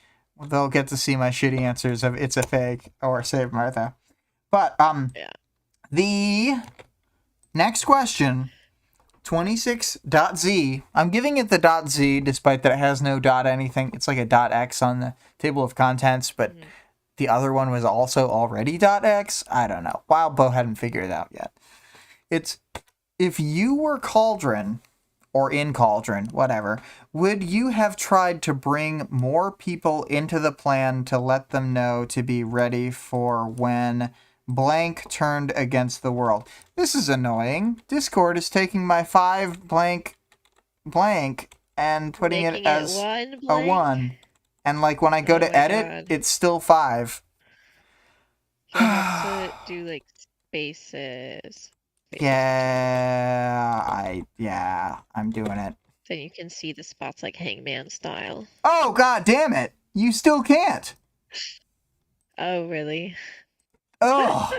Speaker 1: they'll get to see my shitty answers of "It's a Fake" or "Save Martha." But
Speaker 2: yeah.
Speaker 1: The next question, 26.z. I'm giving it the .z despite that it has no dot anything. It's like a .x on the table of contents, but the other one was also already .x. I don't know. Wildbow hadn't figured it out yet. It's, if you were Cauldron, or in Cauldron, whatever, would you have tried to bring more people into the plan to let them know to be ready for when blank turned against the world? This is annoying. Discord is taking my 5 blank and putting it as a 1. And like when I go to edit, it's still 5.
Speaker 2: You have to do like spaces.
Speaker 1: Yeah, I'm doing it.
Speaker 2: Then you can see the spots like Hangman style.
Speaker 1: Oh, god damn it. You still can't.
Speaker 2: Oh, really?
Speaker 1: Oh.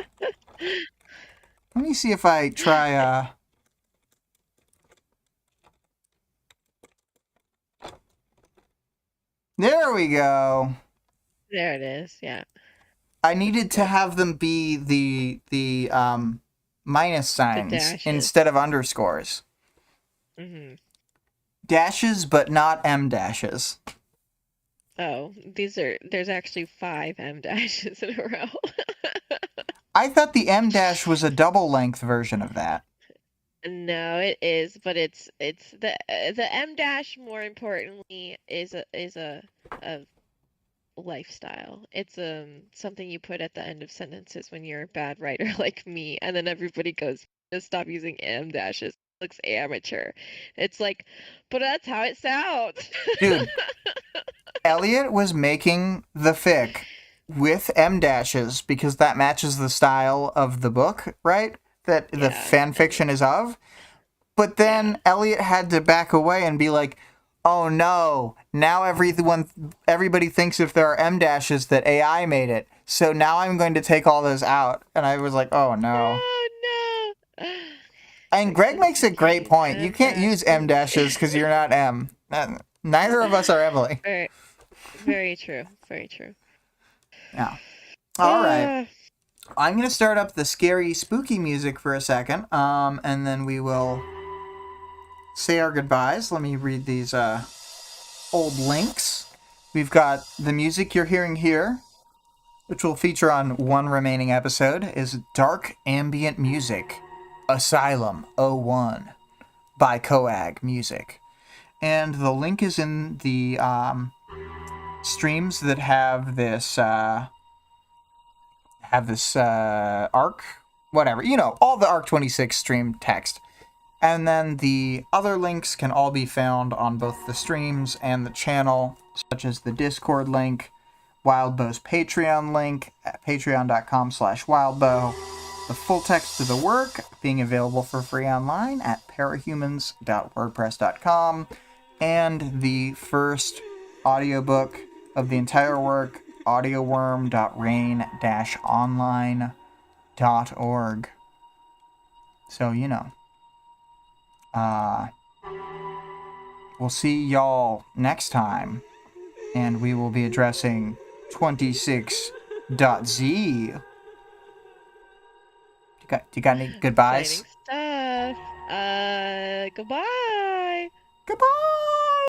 Speaker 1: Let me see if I try, There we go.
Speaker 2: There it is, yeah.
Speaker 1: I needed to have them be the minus signs instead of underscores.
Speaker 2: Mm-hmm.
Speaker 1: Dashes, but not M dashes.
Speaker 2: Oh, there's actually 5 M dashes in a row.
Speaker 1: I thought the M dash was a double length version of that.
Speaker 2: No, it is, but it's the M dash, more importantly, is a lifestyle. It's something you put at the end of sentences when you're a bad writer like me, and then everybody goes, just stop using M dashes. It looks amateur. It's like, but that's how it sounds.
Speaker 1: Dude, Elliot was making the fic with M dashes because that matches the style of the book, right? That the
Speaker 2: Yeah,
Speaker 1: fan
Speaker 2: and
Speaker 1: fiction is of. But
Speaker 2: yeah.
Speaker 1: then Elliot had to back away and be like, "Oh no! Now everybody thinks if there are M dashes that AI made it. So now I'm going to take all those out." And I was like, "Oh no!"
Speaker 2: No, no.
Speaker 1: And Greg makes a great
Speaker 2: Consistency,
Speaker 1: point. You
Speaker 2: M
Speaker 1: can't use M
Speaker 2: dashes.
Speaker 1: dashes because you're not M. Neither of us are Emily.
Speaker 2: Very, very true. Very true.
Speaker 1: Yeah. All right.
Speaker 2: Ah,
Speaker 1: I'm gonna start up the scary, spooky music for a second, and then we will say our goodbyes. Let me read these old links. We've got the music you're hearing here, which will feature on one remaining episode, is Dark Ambient Music, Asylum '01 by CO.AG Music. And the link is in the streams that have this ARC, whatever, all the ARC 26 stream text. And then the other links can all be found on both the streams and the channel, such as the Discord link, Wildbow's Patreon link at patreon.com/wildbow, the full text of the work being available for free online at parahumans.wordpress.com, and the first audiobook of the entire work, audioworm.rain-online.org. So, we'll see y'all next time, and we will be addressing 26.z. You got any goodbyes?
Speaker 2: exciting stuff. Goodbye.
Speaker 1: Goodbye!